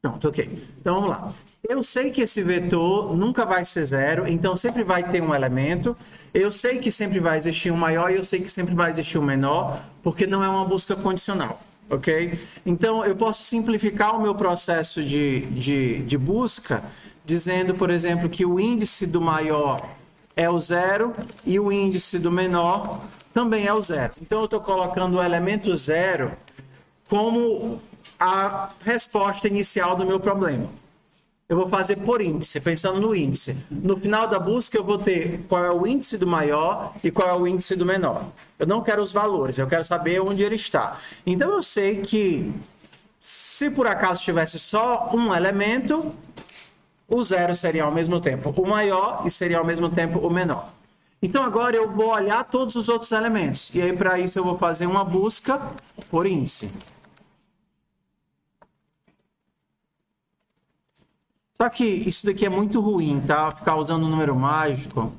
Pronto, ok. Então, vamos lá. Eu sei que esse vetor nunca vai ser zero, então sempre vai ter um elemento. Eu sei que sempre vai existir um maior e eu sei que sempre vai existir um menor, porque não é uma busca condicional, ok? Então, eu posso simplificar o meu processo de busca, dizendo, por exemplo, que o índice do maior é o zero e o índice do menor também é o zero. Então, eu estou colocando o elemento zero como a resposta inicial do meu problema. Eu vou fazer por índice, pensando no índice. No final da busca, eu vou ter qual é o índice do maior e qual é o índice do menor. Eu não quero os valores, eu quero saber onde ele está. Então, eu sei que se por acaso tivesse só um elemento, o zero seria ao mesmo tempo o maior e seria ao mesmo tempo o menor. Então, agora eu vou olhar todos os outros elementos. E aí, para isso, eu vou fazer uma busca por índice. Só que isso daqui é muito ruim, tá? Ficar usando um número mágico.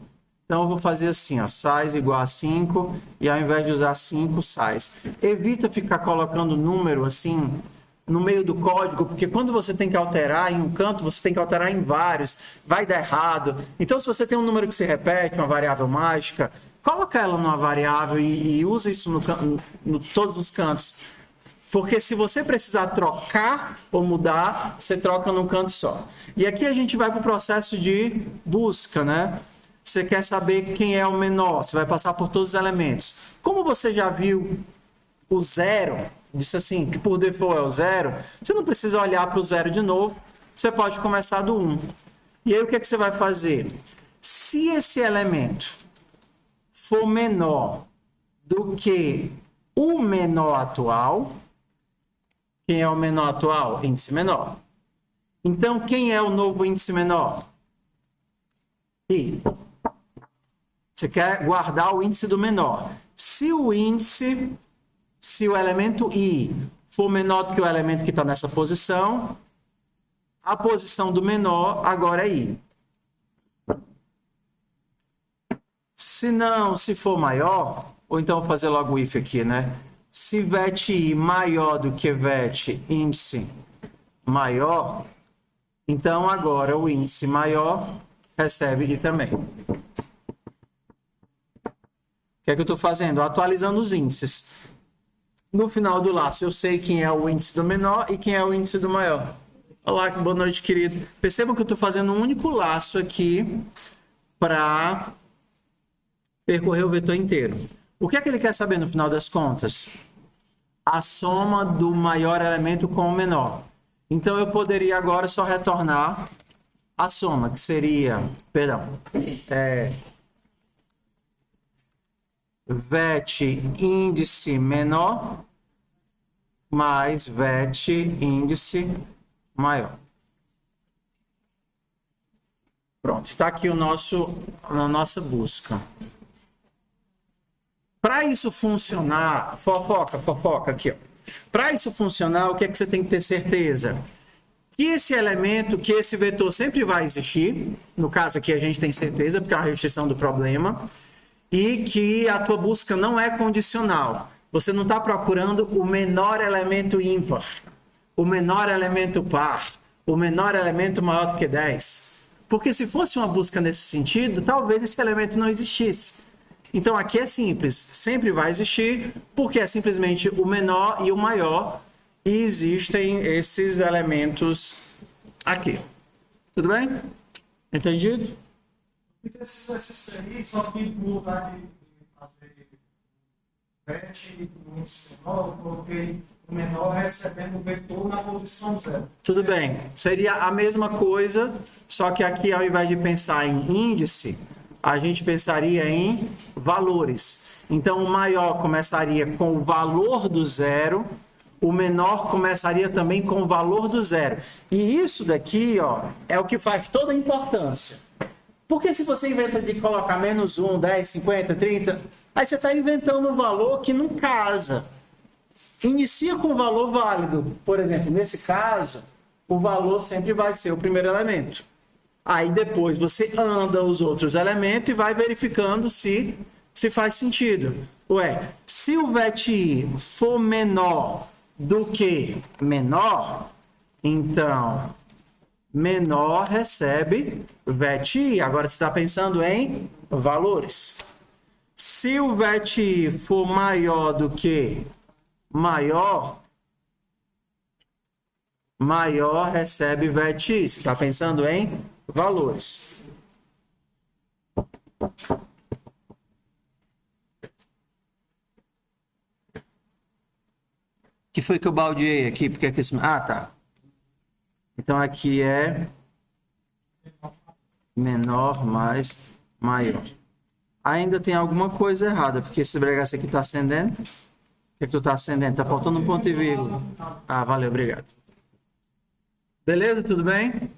Então, eu vou fazer assim, ó, size igual a 5, e ao invés de usar 5, size. Evita ficar colocando número assim no meio do código, porque quando você tem que alterar em um canto, você tem que alterar em vários, vai dar errado. Então, se você tem um número que se repete, uma variável mágica, coloca ela numa variável e usa isso no todos os cantos. Porque se você precisar trocar ou mudar, você troca num canto só. E aqui a gente vai para o processo de busca, né? Você quer saber quem é o menor, você vai passar por todos os elementos. Como você já viu o zero, disse assim, que por default é o zero, você não precisa olhar para o zero de novo, você pode começar do 1. E aí o que é que você vai fazer? Se esse elemento for menor do que o menor atual, quem é o menor atual? Índice menor. Então, quem é o novo índice menor? I. Você quer guardar o índice do menor. Se o elemento I for menor do que o elemento que está nessa posição, a posição do menor agora é I. Se não, se for maior, ou então vou fazer logo o if aqui, né? Se vet I maior do que vet índice maior, então agora o índice maior recebe I também. O que é que eu estou fazendo? Atualizando os índices. No final do laço, eu sei quem é o índice do menor e quem é o índice do maior. Olá, boa noite, querido. Percebam que eu estou fazendo um único laço aqui para percorrer o vetor inteiro. O que é que ele quer saber no final das contas? A soma do maior elemento com o menor. Então, eu poderia agora só retornar a soma, que seria, vet índice menor mais vet índice maior. Pronto, está aqui a nossa busca. Para isso funcionar, fofoca aqui, ó. Para isso funcionar, o que é que você tem que ter certeza? Que esse elemento, que esse vetor sempre vai existir, no caso aqui a gente tem certeza, porque é uma restrição do problema, e que a tua busca não é condicional. Você não está procurando o menor elemento ímpar, o menor elemento par, o menor elemento maior do que 10. Porque se fosse uma busca nesse sentido, talvez esse elemento não existisse. Então, aqui é simples, sempre vai existir, porque é simplesmente o menor e o maior, e existem esses elementos aqui. Tudo bem? Entendido? Esse exercício aí, só que no lugar de fazer vet no índice menor, eu coloquei o menor recebendo o vetor na posição 0. Tudo bem. Seria a mesma coisa, só que aqui, ao invés de pensar em índice, a gente pensaria em valores. Então, o maior começaria com o valor do zero, o menor começaria também com o valor do zero. E isso daqui, ó, é o que faz toda a importância. Porque se você inventa de colocar menos 1, 10, 50, 30, aí você está inventando um valor que não casa. Inicia com um valor válido. Por exemplo, nesse caso, o valor sempre vai ser o primeiro elemento. Aí depois você anda os outros elementos e vai verificando se faz sentido. Ué, se o vet I for menor do que menor, Então, menor recebe VET-I. Agora você está pensando em valores. Se o VET-I for maior do que maior recebe VET-I. Você está pensando em valores. Que foi que eu baldeei aqui? Porque aqui... Ah, tá. Então, aqui é menor mais maior. Ainda tem alguma coisa errada, porque esse bregaço aqui está acendendo. O que é que tu está acendendo? Está faltando um ponto e vírgula. Ah, valeu, obrigado. Beleza? Tudo bem?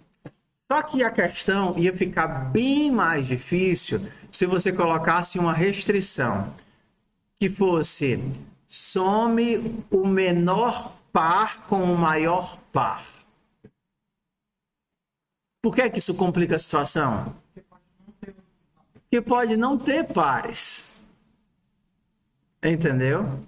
Só que a questão ia ficar bem mais difícil se você colocasse uma restrição que fosse some o menor par com o maior par. Por que que isso complica a situação? Porque pode não ter pares. Entendeu?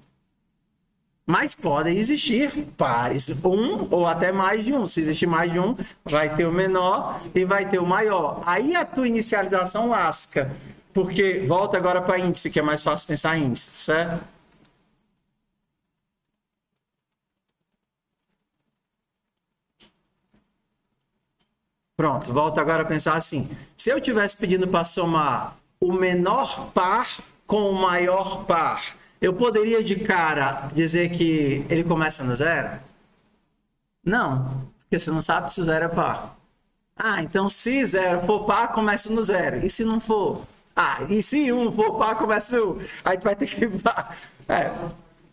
Mas podem existir pares, um ou até mais de um. Se existir mais de um, vai ter o menor e vai ter o maior. Aí a tua inicialização lasca. Porque, volta agora para índice, que é mais fácil pensar em índice, certo? Pronto, volta agora a pensar assim. Se eu estivesse pedindo para somar o menor par com o maior par, eu poderia de cara dizer que ele começa no zero? Não, porque você não sabe se o zero é par. Ah, então se zero for par, começa no zero. E se não for? Ah, e se um for par, começa no 1. Aí tu vai ter que...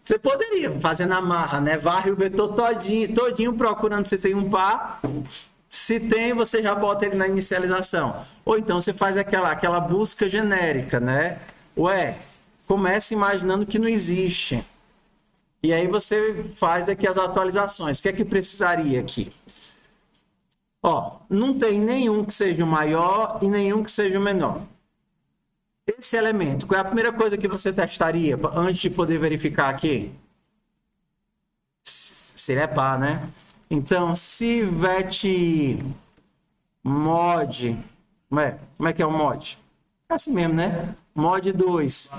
Você poderia fazer na marra, né? Varre o vetor todinho procurando se tem um par. Se tem, você já bota ele na inicialização. Ou então você faz aquela busca genérica, né? Ué, comece imaginando que não existe. E aí você faz aqui as atualizações. O que é que precisaria aqui? Ó, não tem nenhum que seja o maior e nenhum que seja o menor. Esse elemento, qual é a primeira coisa que você testaria antes de poder verificar aqui? Se ele é par, né? Então, se VET mod... Como é que é o mod? É assim mesmo, né? Mod 2.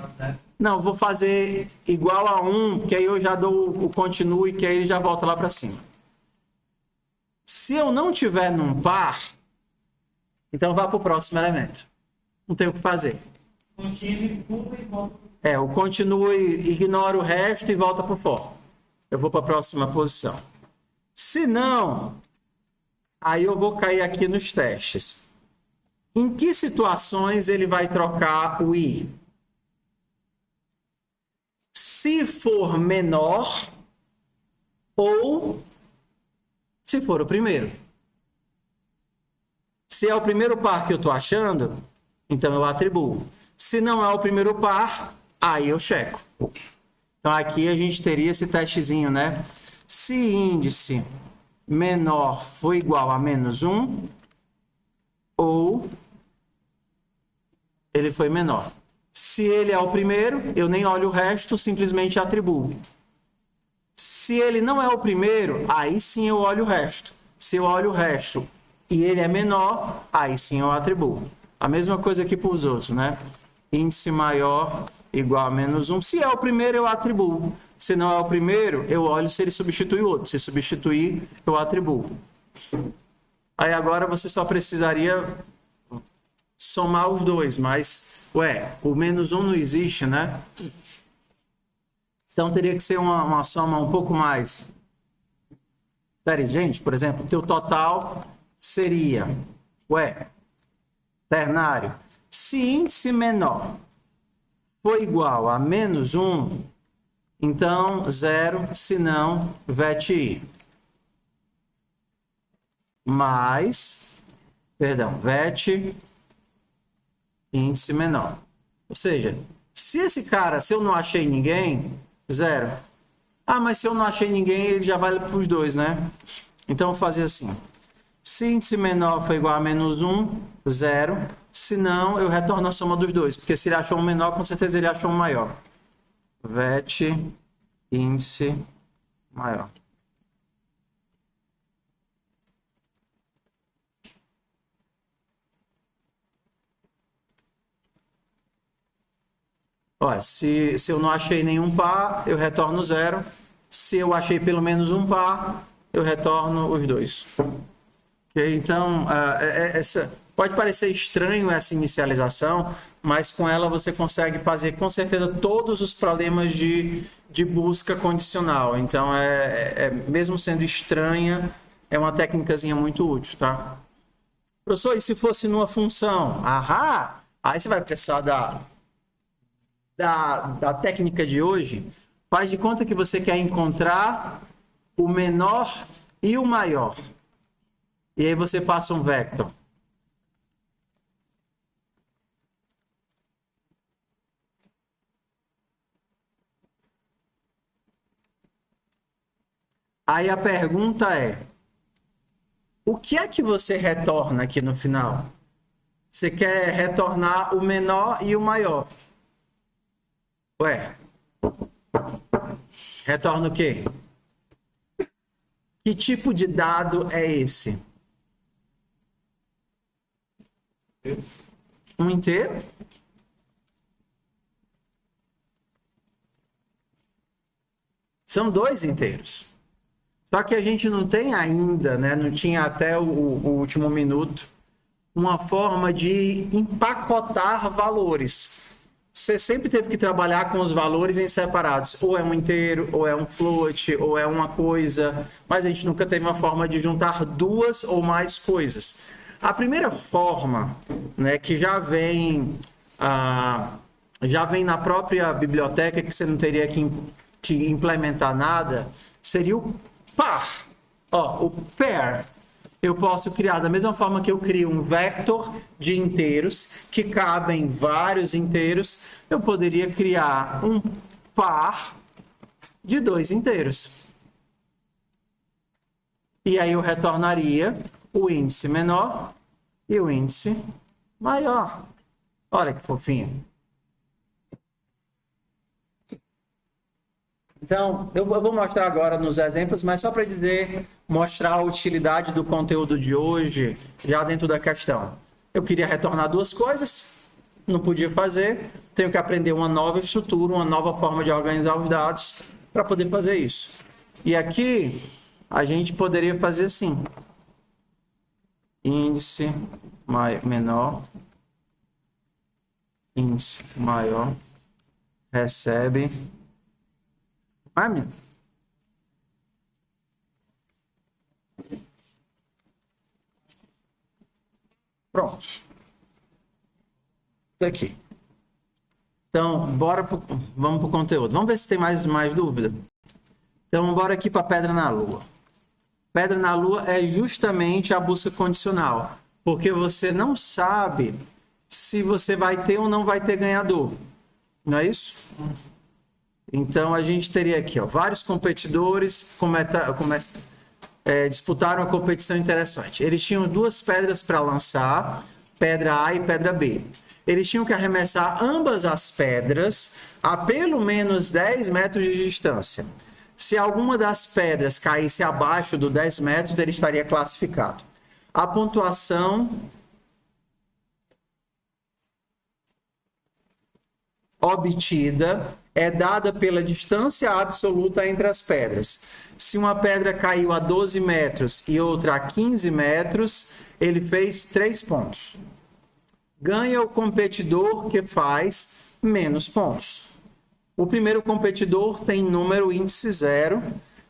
Não, vou fazer igual a 1, porque aí eu já dou o continue, que aí ele já volta lá para cima. Se eu não tiver num par, então vá para o próximo elemento. Não tem o que fazer. O continue, ignora o resto e volta para o for. Eu vou para a próxima posição. Se não, aí eu vou cair aqui nos testes. Em que situações ele vai trocar o i? Se for menor ou se for o primeiro. Se é o primeiro par que eu estou achando, então eu atribuo. Se não é o primeiro par, aí eu checo. Então aqui a gente teria esse testezinho, né? Se índice menor for igual a menos 1, ou ele foi menor. Se ele é o primeiro, eu nem olho o resto, simplesmente atribuo. Se ele não é o primeiro, aí sim eu olho o resto. Se eu olho o resto e ele é menor, aí sim eu atribuo. A mesma coisa aqui para os outros, né? Índice maior igual a menos 1. Se é o primeiro, eu atribuo. Se não é o primeiro, eu olho se ele substitui o outro. Se substituir, eu atribuo. Aí agora você só precisaria somar os dois, mas, o menos 1 não existe, né? Então teria que ser uma soma um pouco mais. Peraí, gente, por exemplo, o teu total seria, ternário, se índice menor for igual a menos 1, então 0, se não, VET-I. VET índice menor. Ou seja, se esse cara, se eu não achei ninguém, 0. Ah, mas se eu não achei ninguém, ele já vale para os dois, né? Então, eu vou fazer assim. Se índice menor for igual a menos 1, 0. Se não, eu retorno a soma dos dois. Porque se ele achou um menor, com certeza ele achou um maior. VET índice maior. Olha, se eu não achei nenhum par, eu retorno 0. Se eu achei pelo menos um par, eu retorno os dois. Okay? Então, pode parecer estranho essa inicialização, mas com ela você consegue fazer com certeza todos os problemas de busca condicional. Então, mesmo sendo estranha, é uma técnicazinha muito útil, tá? Professor, e se fosse numa função? Ahá! Aí você vai precisar da técnica de hoje. Faz de conta que você quer encontrar o menor e o maior. E aí você passa um vector. Aí a pergunta é: o que é que você retorna aqui no final? Você quer retornar o menor e o maior. Ué, retorna o quê? Que tipo de dado é esse? Um inteiro? São dois inteiros. Só que a gente não tem ainda, né? Não tinha até o último minuto, uma forma de empacotar valores. Você sempre teve que trabalhar com os valores em separados. Ou é um inteiro, ou é um float, ou é uma coisa. Mas a gente nunca teve uma forma de juntar duas ou mais coisas. A primeira forma, né, que já vem na própria biblioteca, que você não teria que implementar nada, seria o par. Ó, o pair. Eu posso criar da mesma forma que eu crio um vector de inteiros que cabem vários inteiros, eu poderia criar um par de dois inteiros. E aí eu retornaria o índice menor e o índice maior. Olha que fofinho. Então, eu vou mostrar agora nos exemplos, mas só para mostrar a utilidade do conteúdo de hoje, já dentro da questão. Eu queria retornar duas coisas, não podia fazer, tenho que aprender uma nova estrutura, uma nova forma de organizar os dados para poder fazer isso. E aqui, a gente poderia fazer assim. Índice menor, índice maior, recebe... Pronto. Daqui. Então, vamos para o conteúdo. Vamos ver se tem mais dúvida. Então, bora aqui para Pedra na Lua. Pedra na Lua é justamente a busca condicional, porque você não sabe se você vai ter ou não vai ter ganhador. Não é isso? Então, a gente teria aqui, ó, vários competidores disputaram uma competição interessante. Eles tinham duas pedras para lançar, pedra A e pedra B. Eles tinham que arremessar ambas as pedras a pelo menos 10 metros de distância. Se alguma das pedras caísse abaixo dos 10 metros, ele estaria classificado. A pontuação obtida é dada pela distância absoluta entre as pedras. Se uma pedra caiu a 12 metros e outra a 15 metros, ele fez 3 pontos. Ganha o competidor que faz menos pontos. O primeiro competidor tem número índice 0.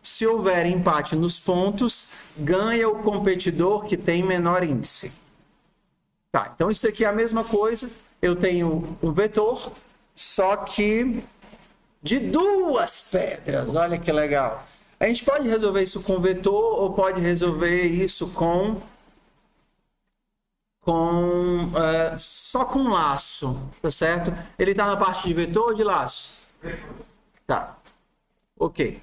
Se houver empate nos pontos, ganha o competidor que tem menor índice. Tá, então isso aqui é a mesma coisa. Eu tenho um vetor, só que de duas pedras. Olha que legal. A gente pode resolver isso com vetor ou pode resolver isso só com laço, tá certo? Ele está na parte de vetor ou de laço? Tá. Ok.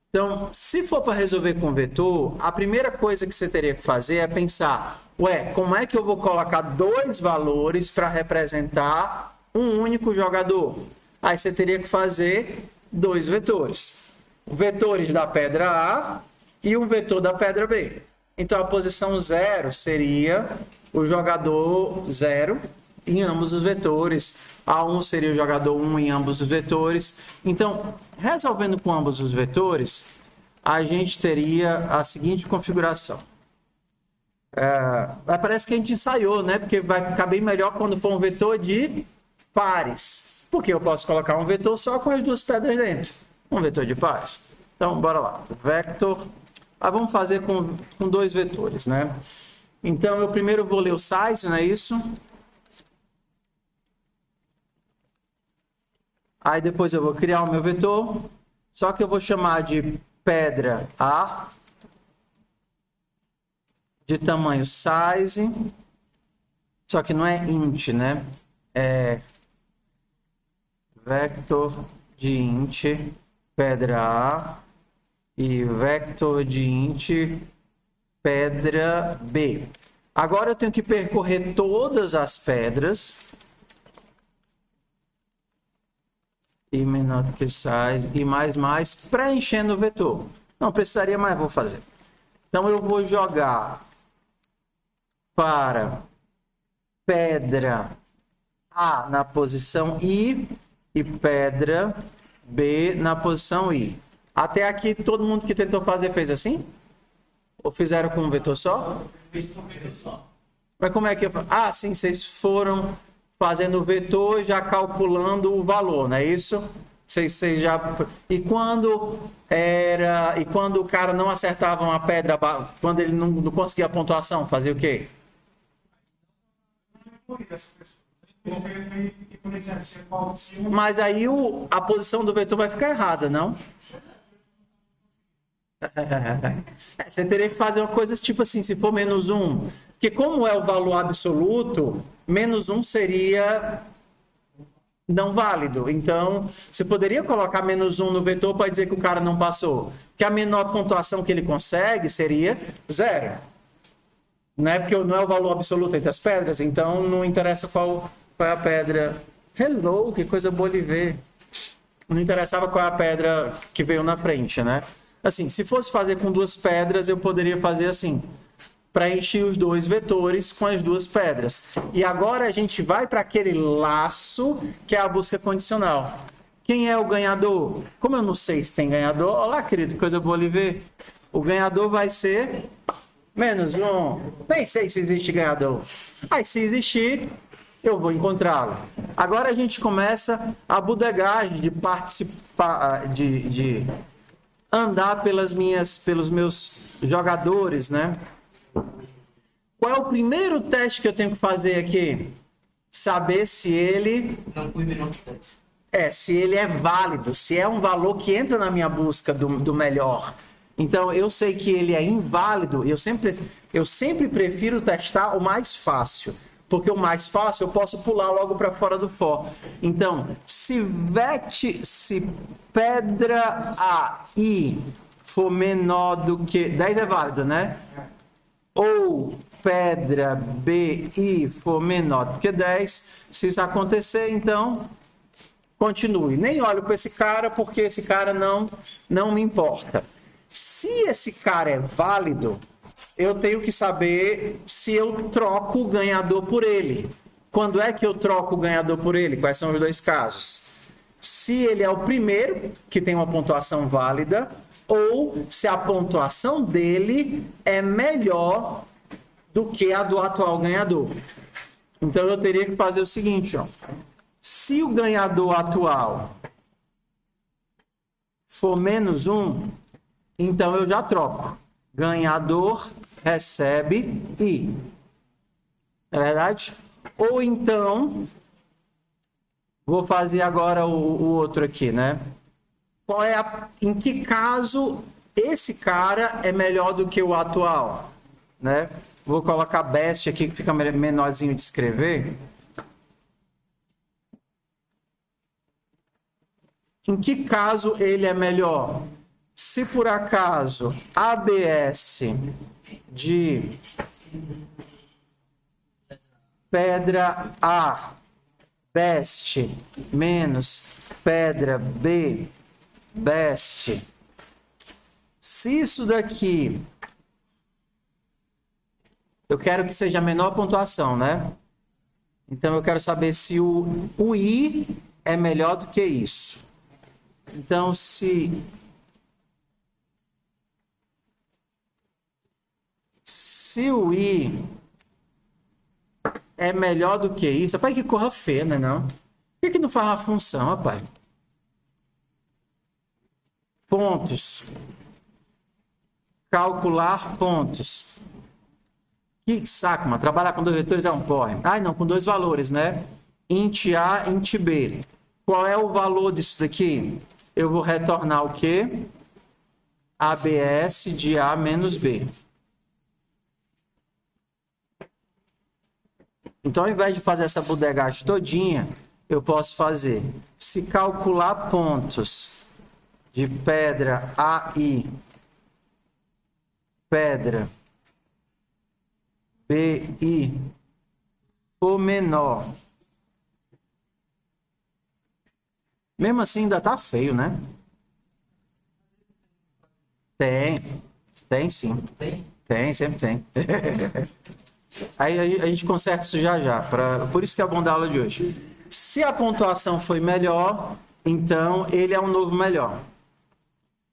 Então, se for para resolver com vetor, a primeira coisa que você teria que fazer é pensar, como é que eu vou colocar dois valores para representar um único jogador? Aí você teria que fazer dois vetores. Vetores da pedra A e um vetor da pedra B. Então, a posição 0 seria o jogador 0 em ambos os vetores. A1 seria o jogador 1 em ambos os vetores. Então, resolvendo com ambos os vetores, a gente teria a seguinte configuração. Parece que a gente ensaiou, né? Porque vai ficar bem melhor quando for um vetor de pares. Porque eu posso colocar um vetor só com as duas pedras dentro. Um vetor de pares. Então, bora lá. Vector. Vamos fazer com dois vetores, né? Então, eu primeiro vou ler o size, não é isso? Aí depois eu vou criar o meu vetor. Só que eu vou chamar de pedra A. De tamanho size. Só que não é int, né? É vector de int pedra A e vector de int pedra B. Agora eu tenho que percorrer todas as pedras e menor do que size e mais preenchendo o vetor. Não precisaria, mas vou fazer. Então eu vou jogar para pedra A na posição I e pedra B na posição I. Até aqui, todo mundo que tentou fazer fez assim? Ou fizeram com um vetor só? Fiz com um vetor só. Mas como é que eu faço? Sim, vocês foram fazendo o vetor, já calculando o valor, não é isso? Vocês já... E quando o cara não acertava uma pedra, quando ele não conseguia a pontuação, fazia o quê? Mas aí a posição do vetor vai ficar errada, não? Você teria que fazer uma coisa tipo assim, se for menos 1. Porque como é o valor absoluto, menos 1 seria não válido. Então, você poderia colocar menos 1 no vetor para dizer que o cara não passou. Que a menor pontuação que ele consegue seria 0. Não é porque não é o valor absoluto entre as pedras, então não interessa qual é a pedra. Hello, que coisa boa de ver. Não interessava qual é a pedra que veio na frente, né? Assim, se fosse fazer com duas pedras, eu poderia fazer assim, preencher os dois vetores com as duas pedras. E agora a gente vai para aquele laço que é a busca condicional. Quem é o ganhador? Como eu não sei se tem ganhador, olha lá, querido, coisa boa de ver. O ganhador vai ser menos 1. Nem sei se existe ganhador. Aí, se existir, eu vou encontrá-lo. Agora a gente começa a bodegagem de participar, de andar pelos meus jogadores, né? Qual é o primeiro teste que eu tenho que fazer aqui? Saber se ele... Não fui menor que 10. Se ele é válido, se é um valor que entra na minha busca do melhor. Então, eu sei que ele é inválido, eu sempre prefiro testar o mais fácil. Porque o mais fácil eu posso pular logo para fora do for. Então, se pedra AI for menor do que... 10 é válido, né? Ou pedra BI for menor do que 10, se isso acontecer, então, continue. Nem olho para esse cara, porque esse cara não me importa. Se esse cara é válido, eu tenho que saber se eu troco o ganhador por ele. Quando é que eu troco o ganhador por ele? Quais são os dois casos? Se ele é o primeiro, que tem uma pontuação válida, ou se a pontuação dele é melhor do que a do atual ganhador. Então, eu teria que fazer o seguinte, ó. Se o ganhador atual for menos 1, então eu já troco. Ganhador recebe I. É verdade? Ou então, vou fazer agora o outro aqui, né? Em que caso esse cara é melhor do que o atual, né? Vou colocar best aqui, que fica menorzinho de escrever. Em que caso ele é melhor? Se por acaso ABS de pedra A best menos pedra B best, se isso daqui eu quero que seja a menor pontuação, né? Então, eu quero saber se o I é melhor do que isso. Então, se o I é melhor do que isso, rapaz, que corra feia, né, não? Por que não faz a função, rapaz? Pontos. Calcular pontos. Que saco, mano. Trabalhar com dois vetores é um porre. Ai, não, com dois valores, né? Int A, int B. Qual é o valor disso daqui? Eu vou retornar o quê? ABS de A menos B. Então, ao invés de fazer essa bodegagem todinha, eu posso fazer, se calcular pontos de pedra AI, pedra BI for menor. Mesmo assim, ainda tá feio, né? Tem sim. Tem, sempre tem. Aí a gente conserta isso já já. Por isso que é bom da aula de hoje. Se a pontuação foi melhor, então ele é um novo melhor.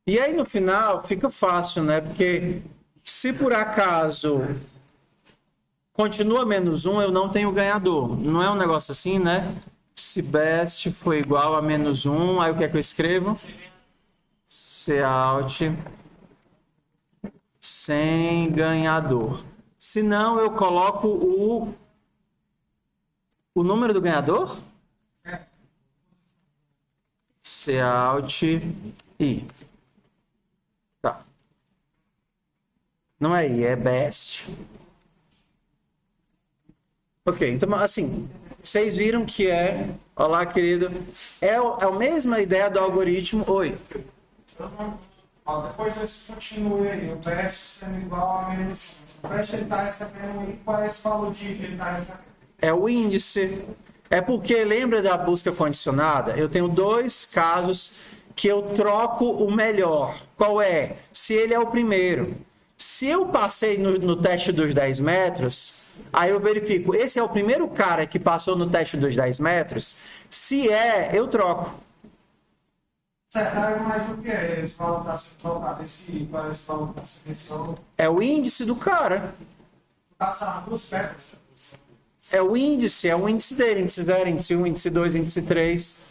E aí no final fica fácil, né? Porque se por acaso continua menos 1, eu não tenho ganhador. Não é um negócio assim, né? Se best foi igual a menos 1, aí o que é que eu escrevo? Cout sem ganhador. Se não, eu coloco o número do ganhador? Cout I. Tá. Não é I, é best. Ok, então assim, vocês viram que é... Olá, querido. É a mesma ideia do algoritmo. Oi. Depois desse continue aí, o best sendo igual a menos 1. O best ele está recebendo I, qual é esse valor de I que ele está recebendo? É o índice. É porque, lembra da busca condicionada? Eu tenho dois casos que eu troco o melhor. Qual é? Se ele é o primeiro. Se eu passei no teste dos 10 metros, aí eu verifico, esse é o primeiro cara que passou no teste dos 10 metros? Se é, eu troco. Certo, mas o que é esse valor que está sendo trocado? Qual é esse valor que está sendo esse valor? É o índice do cara. Passar duas pedras. É o índice dele, índice 0, índice 1, índice 2, índice 3.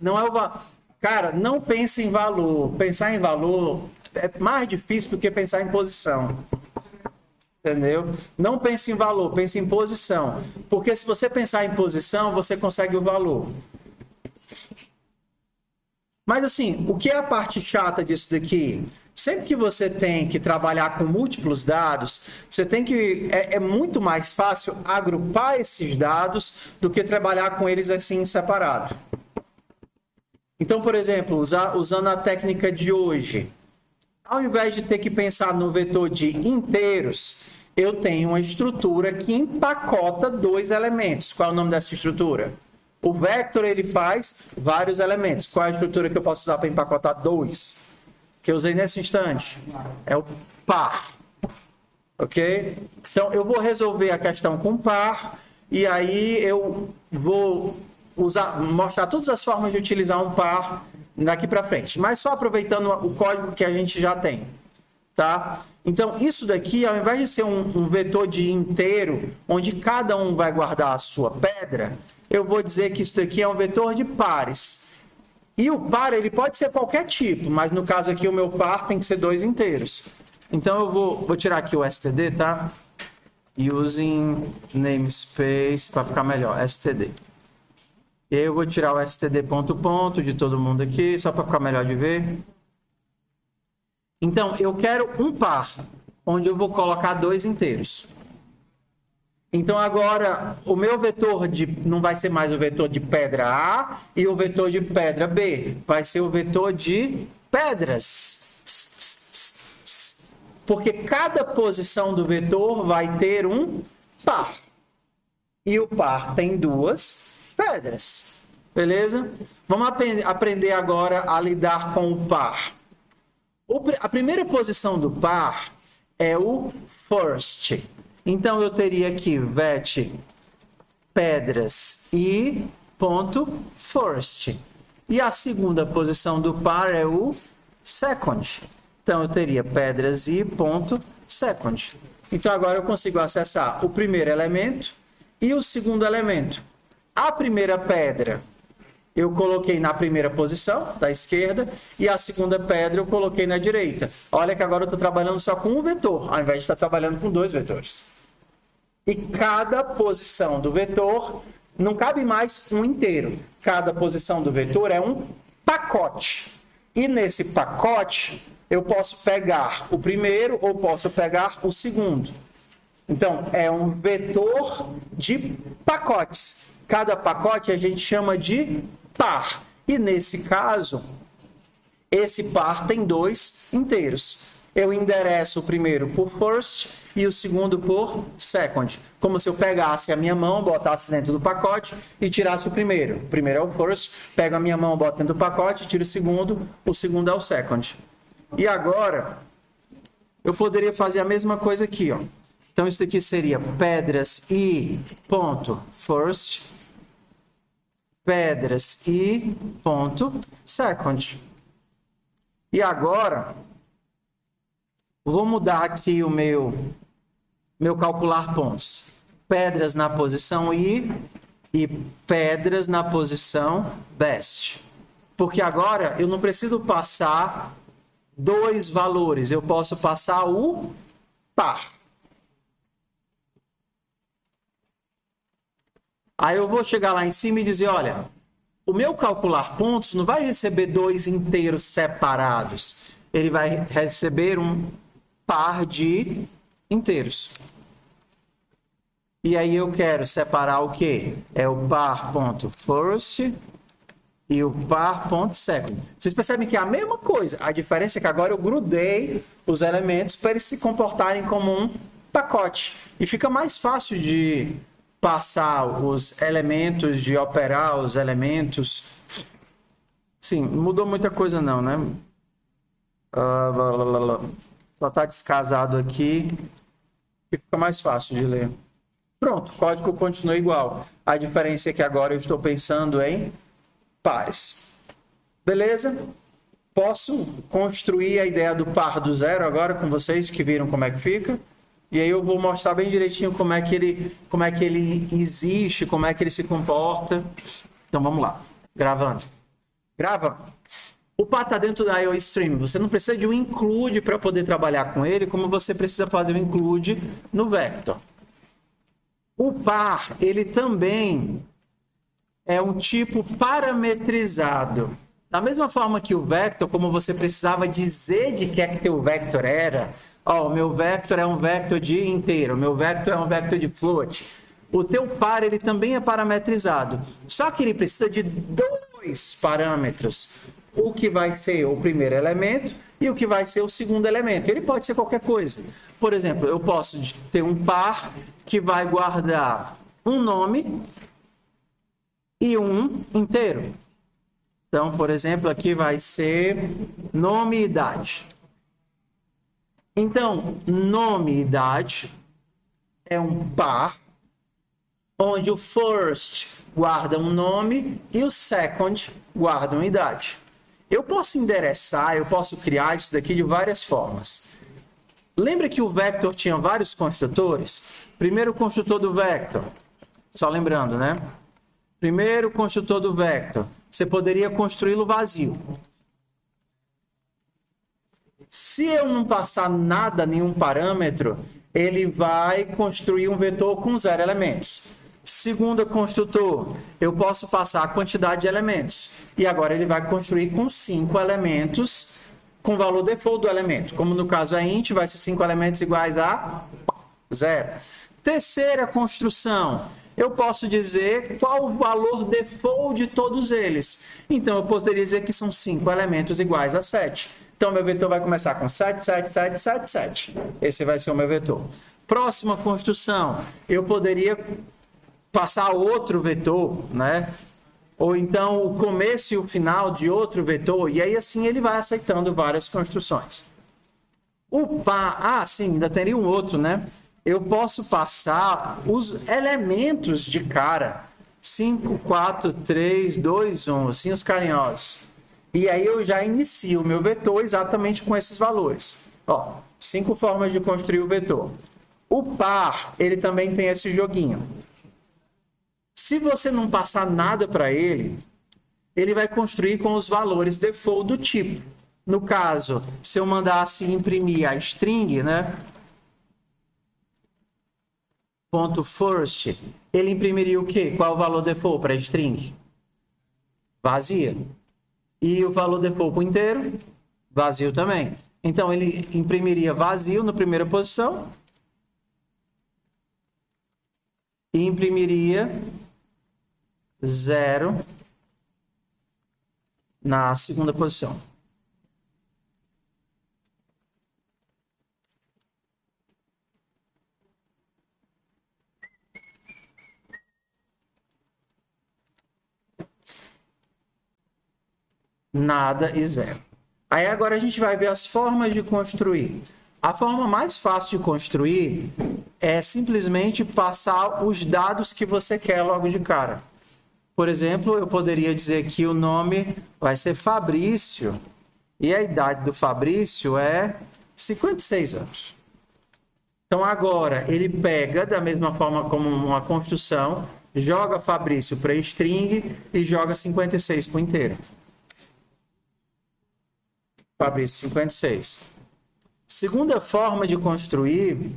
Não é o valor. Cara, não pense em valor. Pensar em valor é mais difícil do que pensar em posição. Entendeu? Não pense em valor, pense em posição. Porque se você pensar em posição, você consegue o valor. Mas assim, o que é a parte chata disso daqui? Sempre que você tem que trabalhar com múltiplos dados, você tem que... É muito mais fácil agrupar esses dados do que trabalhar com eles assim separado. Então, por exemplo, usando a técnica de hoje, ao invés de ter que pensar no vetor de inteiros, eu tenho uma estrutura que empacota dois elementos. Qual é o nome dessa estrutura? O vector, ele faz vários elementos. Qual é a estrutura que eu posso usar para empacotar dois? Que eu usei nesse instante. É o par. Ok? Então, eu vou resolver a questão com par, e aí eu vou mostrar todas as formas de utilizar um par daqui para frente. Mas só aproveitando o código que a gente já tem. Tá? Então, isso daqui, ao invés de ser um vetor de inteiro, onde cada um vai guardar a sua pedra, eu vou dizer que isso daqui é um vetor de pares. E o par, ele pode ser qualquer tipo, mas no caso aqui, o meu par tem que ser dois inteiros. Então, eu vou tirar aqui o std, tá? Using namespace, para ficar melhor, std. E aí eu vou tirar o std ponto ponto de todo mundo aqui, só para ficar melhor de ver. Então, eu quero um par, onde eu vou colocar dois inteiros. Então, agora, o meu vetor não vai ser mais o vetor de pedra A e o vetor de pedra B. Vai ser o vetor de pedras. Porque cada posição do vetor vai ter um par. E o par tem duas pedras. Beleza? Vamos aprender agora a lidar com o par. A primeira posição do par é o first. Então, eu teria aqui vet pedras e ponto first. E a segunda posição do par é o second. Então, eu teria pedras e ponto second. Então, agora eu consigo acessar o primeiro elemento e o segundo elemento. A primeira pedra eu coloquei na primeira posição, da esquerda, e a segunda pedra eu coloquei na direita. Olha que agora eu estou trabalhando só com um vetor, ao invés de estar trabalhando com dois vetores. E cada posição do vetor não cabe mais um inteiro. Cada posição do vetor é um pacote. E nesse pacote, eu posso pegar o primeiro ou posso pegar o segundo. Então, é um vetor de pacotes. Cada pacote a gente chama de par. E nesse caso, esse par tem dois inteiros. Eu endereço o primeiro por first e o segundo por second. Como se eu pegasse a minha mão, botasse dentro do pacote e tirasse o primeiro. O primeiro é o first, pego a minha mão, boto dentro do pacote, tiro o segundo é o second. E agora, eu poderia fazer a mesma coisa aqui, ó. Então, isso aqui seria pedras e ponto first, pedras e ponto second. E agora, vou mudar aqui o meu calcular pontos. Pedras na posição I e pedras na posição best. Porque agora eu não preciso passar dois valores, eu posso passar o par. Aí eu vou chegar lá em cima e dizer, olha, o meu calcular pontos não vai receber dois inteiros separados. Ele vai receber um par de inteiros. E aí eu quero separar o quê? É o par ponto first e o par ponto second. Vocês percebem que é a mesma coisa. A diferença é que agora eu grudei os elementos para eles se comportarem como um pacote. E fica mais fácil de passar os elementos, de operar os elementos. Sim, não mudou muita coisa não, né? Só está descasado aqui. Fica mais fácil de ler. Pronto, o código continua igual. A diferença é que agora eu estou pensando em pares. Beleza? Posso construir a ideia do par do zero agora com vocês que viram como é que fica? E aí eu vou mostrar bem direitinho como é que ele existe, como é que ele se comporta. Então vamos lá. Gravando. Grava. O par está dentro da IOStream. Você não precisa de um include para poder trabalhar com ele, como você precisa fazer o include no vector. O par, ele também é um tipo parametrizado. Da mesma forma que o vector, como você precisava dizer de que é que teu vector era, ó, o meu vector é um vector de inteiro, o meu vector é um vector de float. O teu par, ele também é parametrizado. Só que ele precisa de dois parâmetros. O que vai ser o primeiro elemento e o que vai ser o segundo elemento. Ele pode ser qualquer coisa. Por exemplo, eu posso ter um par que vai guardar um nome e um inteiro. Então, por exemplo, aqui vai ser nome e idade. Então, nome e idade é um par onde o first guarda um nome e o second guarda uma idade. Eu posso endereçar, eu posso criar isso daqui de várias formas. Lembra que o vector tinha vários construtores? Primeiro construtor do vector, só lembrando, né? Primeiro construtor do vector, você poderia construí-lo vazio. Se eu não passar nada, nenhum parâmetro, ele vai construir um vetor com 0 elementos. Segundo construtor, eu posso passar a quantidade de elementos. E agora ele vai construir com 5 elementos com valor default do elemento. Como no caso é int, vai ser 5 elementos iguais a 0. Terceira construção, eu posso dizer qual o valor default de todos eles. Então, eu poderia dizer que são 5 elementos iguais a 7. Então, meu vetor vai começar com 7, 7, 7, 7, 7. Esse vai ser o meu vetor. Próxima construção, eu poderia passar outro vetor, né? Ou então o começo e o final de outro vetor, e aí assim ele vai aceitando várias construções. O par, sim, ainda teria um outro, né? eu posso passar os elementos de cara. 5, 4, 3, 2, 1, assim os carinhosos. E aí eu já inicio o meu vetor exatamente com esses valores. Ó, 5 formas de construir o vetor. O par, ele também tem esse joguinho. Se você não passar nada para ele, ele vai construir com os valores default do tipo. No caso, se eu mandasse imprimir a string, né? Ponto first, ele imprimiria o quê? Qual o valor default para string? Vazia. E o valor default para o inteiro? Vazio também. Então, ele imprimiria vazio na primeira posição e imprimiria 0 na segunda posição. Nada e 0. Aí agora a gente vai ver as formas de construir. A forma mais fácil de construir é simplesmente passar os dados que você quer logo de cara. Por exemplo, eu poderia dizer que o nome vai ser Fabrício e a idade do Fabrício é 56 anos. Então agora ele pega da mesma forma como uma construção, joga Fabrício para string e joga 56 para o inteiro. Fabrício 56. Segunda forma de construir,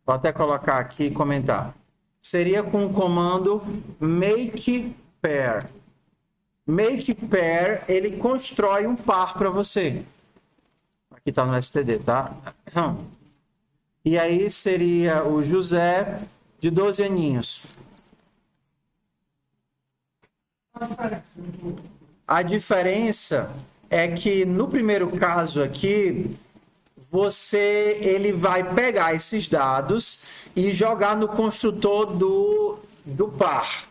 vou até colocar aqui e comentar, seria com o comando makePair. MakePair, ele constrói um par para você. Aqui está no STD, tá? E aí seria o José, de 12 aninhos. A diferença é que no primeiro caso aqui, ele vai pegar esses dados e jogar no construtor do par.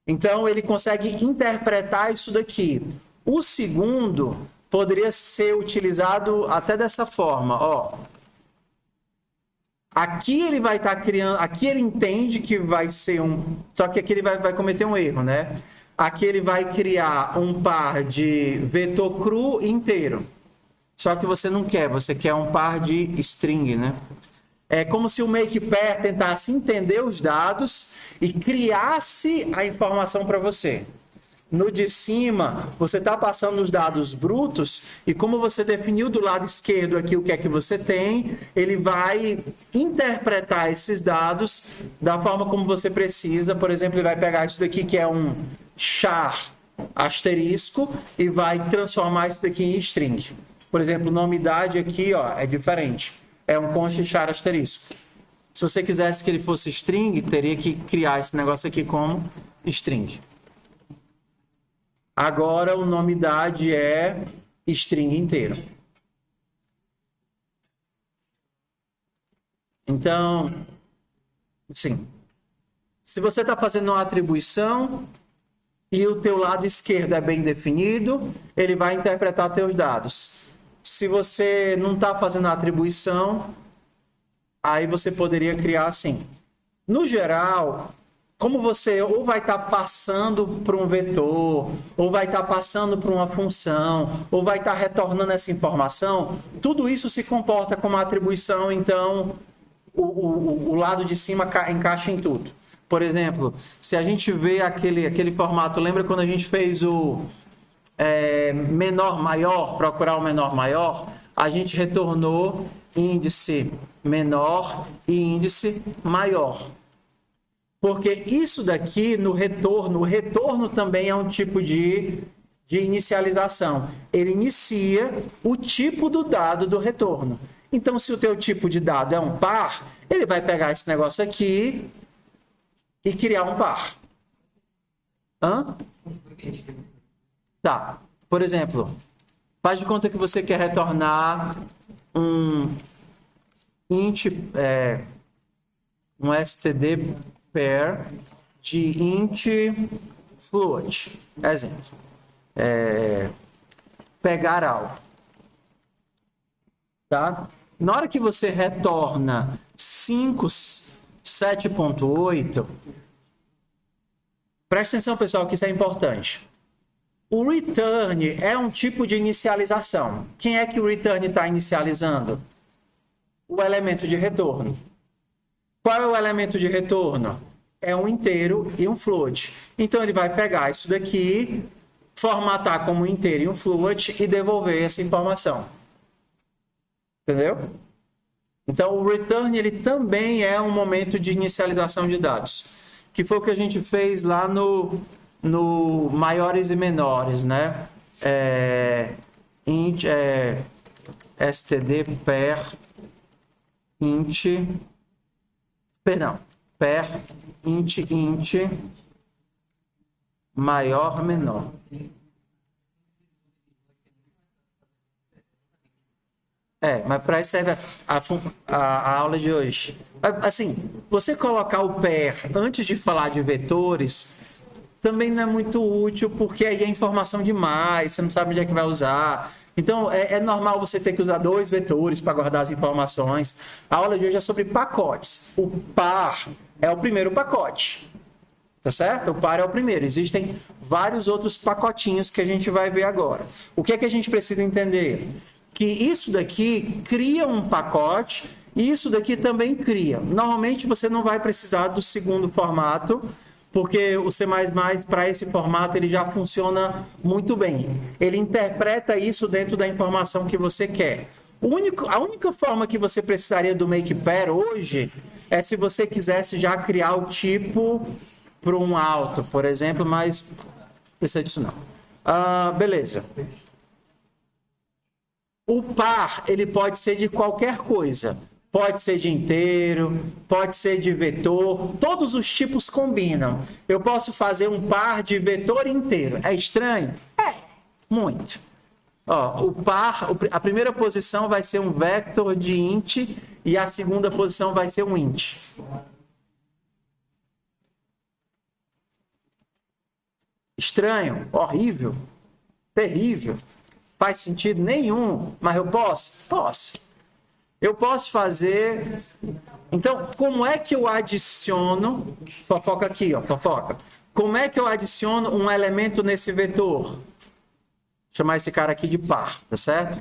Então, ele consegue interpretar isso daqui. O segundo poderia ser utilizado até dessa forma, ó. Aqui ele vai estar criando, aqui ele entende que vai ser só que aqui ele vai cometer um erro, né? Aqui ele vai criar um par de vetor cru inteiro. Só que você não quer, você quer um par de string, né? É como se o makePair tentasse entender os dados e criasse a informação para você. No de cima, você está passando os dados brutos e como você definiu do lado esquerdo aqui o que é que você tem, ele vai interpretar esses dados da forma como você precisa. Por exemplo, ele vai pegar isso daqui que é um char asterisco e vai transformar isso daqui em string. Por exemplo, o nome idade aqui ó, é diferente. É um const char asterisco. Se você quisesse que ele fosse string, teria que criar esse negócio aqui como string. Agora o nome idade é string inteiro. Então, sim. Se você está fazendo uma atribuição e o teu lado esquerdo é bem definido, ele vai interpretar teus dados. Se você não está fazendo a atribuição, aí você poderia criar assim. No geral, como você ou vai estar passando por um vetor, ou vai estar passando por uma função, ou vai estar retornando essa informação, tudo isso se comporta como atribuição, então o lado de cima encaixa em tudo. Por exemplo, se a gente vê aquele formato, lembra quando a gente fez o menor maior, procurar o menor maior, a gente retornou índice menor e índice maior. Porque isso daqui, no retorno, o retorno também é um tipo de inicialização. Ele inicia o tipo do dado do retorno. Então, se o teu tipo de dado é um par, ele vai pegar esse negócio aqui e criar um par. Hã? Tá. Por exemplo, faz de conta que você quer retornar um int, um std pair de int float. Exemplo. Pegar algo. Tá? Na hora que você retorna 5, 7.8, presta atenção, pessoal, que isso é importante. O return é um tipo de inicialização. Quem é que o return está inicializando? O elemento de retorno. Qual é o elemento de retorno? É um inteiro e um float. Então, ele vai pegar isso daqui, formatar como um inteiro e um float e devolver essa informação. Entendeu? Então, o return ele também é um momento de inicialização de dados, que foi o que a gente fez lá no maiores e menores, né? Int, std per int, perdão, per int maior menor. Mas para isso serve a aula de hoje. Assim, você colocar o per antes de falar de vetores também não é muito útil, porque aí é informação demais, você não sabe onde é que vai usar. Então, é normal você ter que usar 2 vetores para guardar as informações. A aula de hoje é sobre pacotes. O par é o primeiro pacote. Tá certo? O par é o primeiro. Existem vários outros pacotinhos que a gente vai ver agora. O que é que a gente precisa entender? Que isso daqui cria um pacote e isso daqui também cria. Normalmente você não vai precisar do segundo formato, porque o C++, para esse formato, ele já funciona muito bem. Ele interpreta isso dentro da informação que você quer. A única forma que você precisaria do makePair hoje é se você quisesse já criar o tipo para um auto, por exemplo, mas não precisa disso não. Beleza. O par, ele pode ser de qualquer coisa. Pode ser de inteiro, pode ser de vetor, todos os tipos combinam. Eu posso fazer um par de vetor inteiro. É estranho? Muito. O par, a primeira posição vai ser um vector de int e a segunda posição vai ser um int. Estranho? Horrível? Terrível? Faz sentido nenhum, mas eu posso? Posso. Eu posso fazer... Então, como é que eu adiciono... Fofoca aqui, fofoca. Como é que eu adiciono um elemento nesse vetor? Vou chamar esse cara aqui de par, tá certo?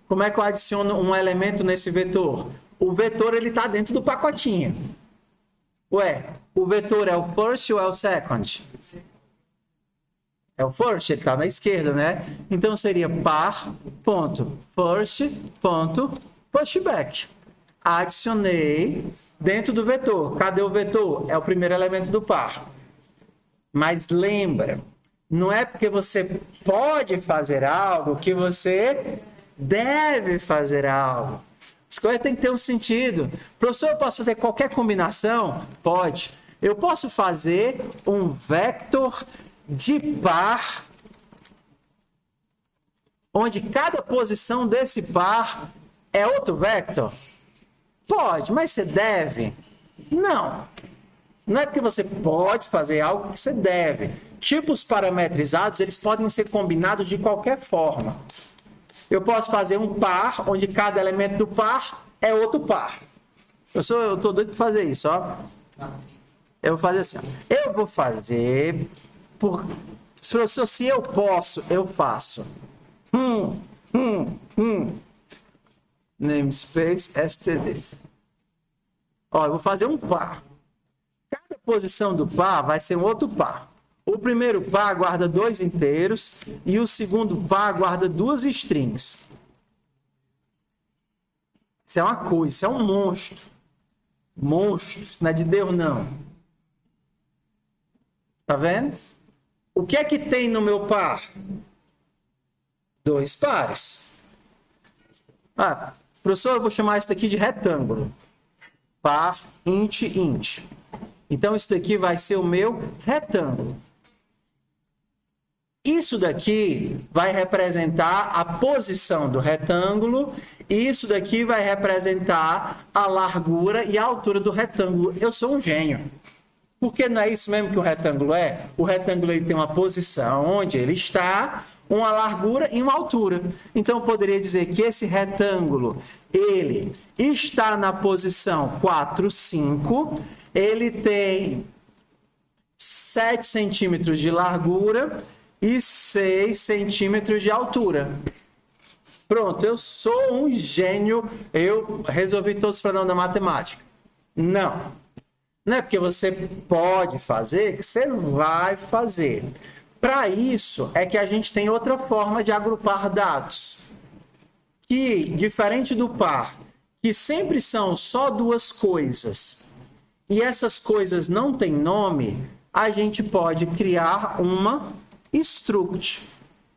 Como é que eu adiciono um elemento nesse vetor? O vetor, ele está dentro do pacotinho. O vetor é o first ou é o second? É o first, ele está na esquerda, né? Então, seria par.first.pushback. Adicionei dentro do vetor. Cadê o vetor? É o primeiro elemento do par. Mas lembra, não é porque você pode fazer algo que você deve fazer algo. As coisas têm que ter um sentido. Professor, eu posso fazer qualquer combinação? Pode. Eu posso fazer um vector de par, onde cada posição desse par é outro vector? Pode, mas você deve? Não. Não é porque você pode fazer algo que você deve. Tipos parametrizados, eles podem ser combinados de qualquer forma. Eu posso fazer um par, onde cada elemento do par é outro par. Eu estou doido para fazer isso, ó. Eu vou fazer assim, ó. Eu vou fazer... Se eu posso, eu faço. Namespace std. Eu vou fazer um par. Cada posição do par vai ser um outro par. O primeiro par guarda 2 inteiros e o segundo par guarda 2 strings. Isso é uma coisa, isso é um monstro. Monstro, isso não é de Deus, não. Tá vendo? O que é que tem no meu par? 2 pares. Professor, eu vou chamar isso daqui de retângulo. Par int. Então, isso daqui vai ser o meu retângulo. Isso daqui vai representar a posição do retângulo e isso daqui vai representar a largura e a altura do retângulo. Eu sou um gênio. Porque não é isso mesmo que o retângulo é? O retângulo ele tem uma posição onde ele está, uma largura e uma altura. Então, eu poderia dizer que esse retângulo, ele está na posição 4, 5, ele tem 7 centímetros de largura e 6 centímetros de altura. Pronto, eu sou um gênio, eu resolvi todos os problemas da matemática. Não. Não é porque você pode fazer que você vai fazer. Para isso é que a gente tem outra forma de agrupar dados. Que, diferente do par, que sempre são só duas coisas, e essas coisas não têm nome, a gente pode criar uma struct.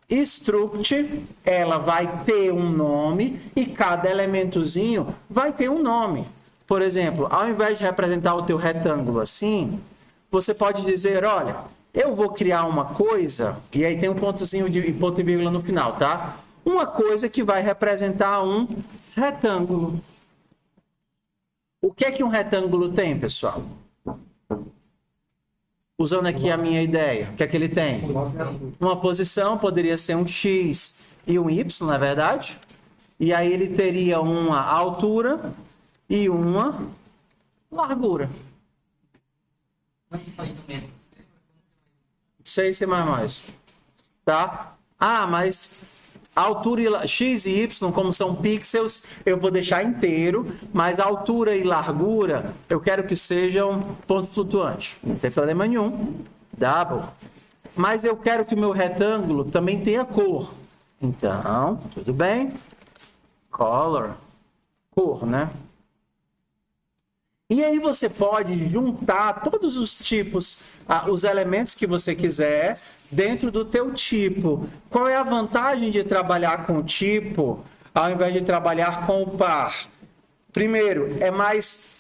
Struct, ela vai ter um nome e cada elementozinho vai ter um nome. Por exemplo, ao invés de representar o teu retângulo assim, você pode dizer, olha, eu vou criar uma coisa, e aí tem um pontozinho de ponto e vírgula no final, tá? Uma coisa que vai representar um retângulo. O que é que um retângulo tem, pessoal? Usando aqui a minha ideia, o que é que ele tem? Uma posição, poderia ser um X e um Y, não é verdade? E aí ele teria uma altura e uma largura. C mais. Tá? Ah, mas a altura X e Y, como são pixels, eu vou deixar inteiro, mas a altura e largura eu quero que sejam ponto flutuante. Não tem problema nenhum. Double. Mas eu quero que o meu retângulo também tenha cor. Então, tudo bem. Color. Cor, né? E aí você pode juntar todos os tipos, os elementos que você quiser dentro do teu tipo. Qual é a vantagem de trabalhar com tipo ao invés de trabalhar com o par? Primeiro, é mais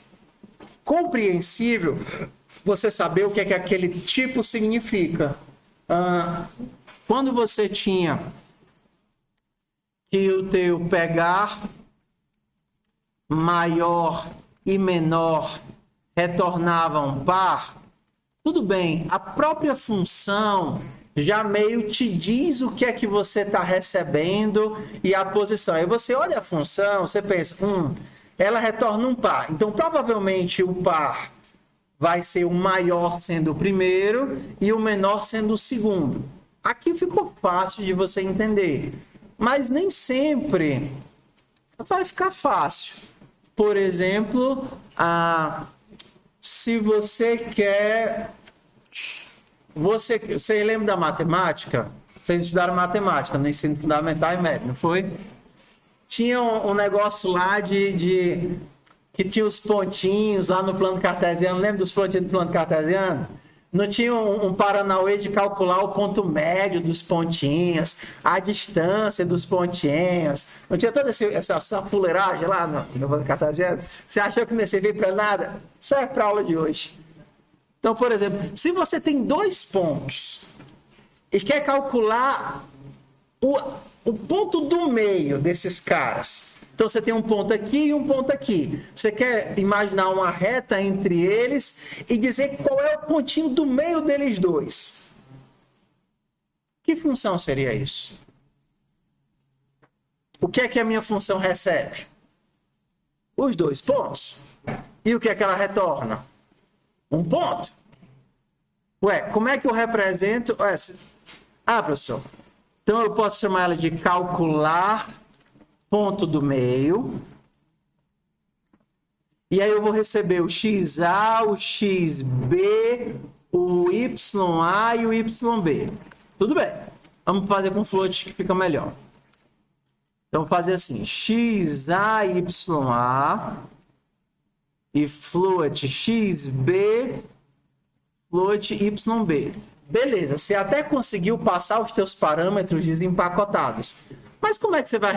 compreensível você saber o que é que aquele tipo significa. Quando você tinha que o teu pegar maior e menor retornavam par, tudo bem, a própria função já meio te diz o que é que você está recebendo e a posição. Aí você olha a função, você pensa, ela retorna um par. Então, provavelmente, o par vai ser o maior sendo o primeiro e o menor sendo o segundo. Aqui ficou fácil de você entender, mas nem sempre vai ficar fácil. Por exemplo, se você quer... Você lembra da matemática? Vocês estudaram matemática no ensino fundamental e médio, não foi? Tinha um negócio lá que tinha os pontinhos lá no plano cartesiano. Lembra dos pontinhos do plano cartesiano? Não tinha um paranauê de calcular o ponto médio dos pontinhos, a distância dos pontinhos. Não tinha toda essa fuleiragem lá no plano cartesiano? Você achou que não ia servir para nada? Serve para a aula de hoje. Então, por exemplo, se você tem 2 pontos e quer calcular o ponto do meio desses caras, então você tem um ponto aqui e um ponto aqui. Você quer imaginar uma reta entre eles e dizer qual é o pontinho do meio deles dois. Que função seria isso? O que é que a minha função recebe? Os 2 pontos. E o que é que ela retorna? 1 ponto. Ué, como é que eu represento? Professor, então eu posso chamar ela de calcular ponto do meio. E aí eu vou receber o XA, o XB, o YA e o YB. Tudo bem. Vamos fazer com float que fica melhor. Então, vou fazer assim, XAYA e float XB, float YB. Beleza, você até conseguiu passar os teus parâmetros desempacotados. Mas como é que você vai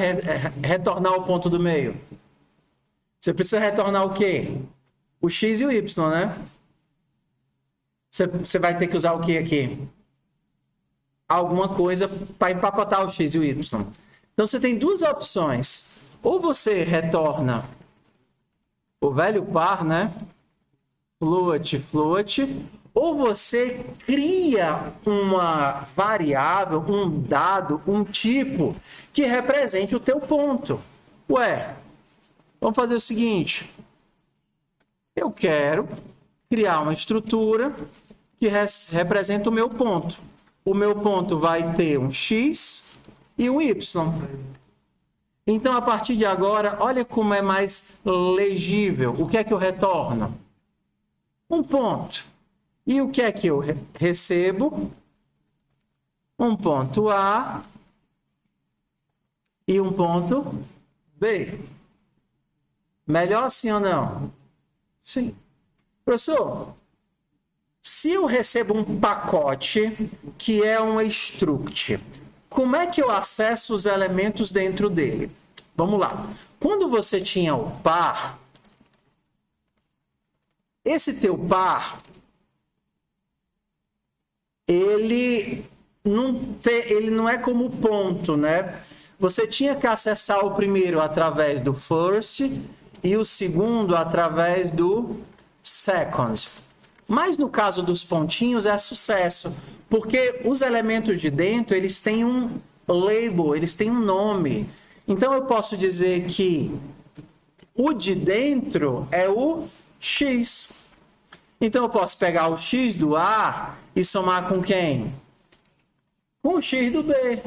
retornar o ponto do meio? Você precisa retornar o quê? O X e o Y, né? Você vai ter que usar o quê aqui? Alguma coisa para empacotar o X e o Y. Então, você tem 2 opções. Ou você retorna o velho par, né? Float, float. ou você cria uma variável, um dado, um tipo que represente o teu ponto. Ué, vamos fazer o seguinte. Eu quero criar uma estrutura que representa o meu ponto. O meu ponto vai ter um X e um Y. Então, a partir de agora, olha como é mais legível. O que é que eu retorno? Um ponto. E o que é que eu recebo? Um ponto A e um ponto B. Melhor assim ou não? Sim. Professor, se eu recebo um pacote que é uma struct, como é que eu acesso os elementos dentro dele? Vamos lá. Quando você tinha o par, esse teu par, ele não é como ponto, né? Você tinha que acessar o primeiro através do first e o segundo através do second. Mas no caso dos pontinhos é sucesso, porque os elementos de dentro, eles têm um label, eles têm um nome. Então eu posso dizer que o de dentro é o X. Então eu posso pegar o X do A e somar com quem? Com o X do B.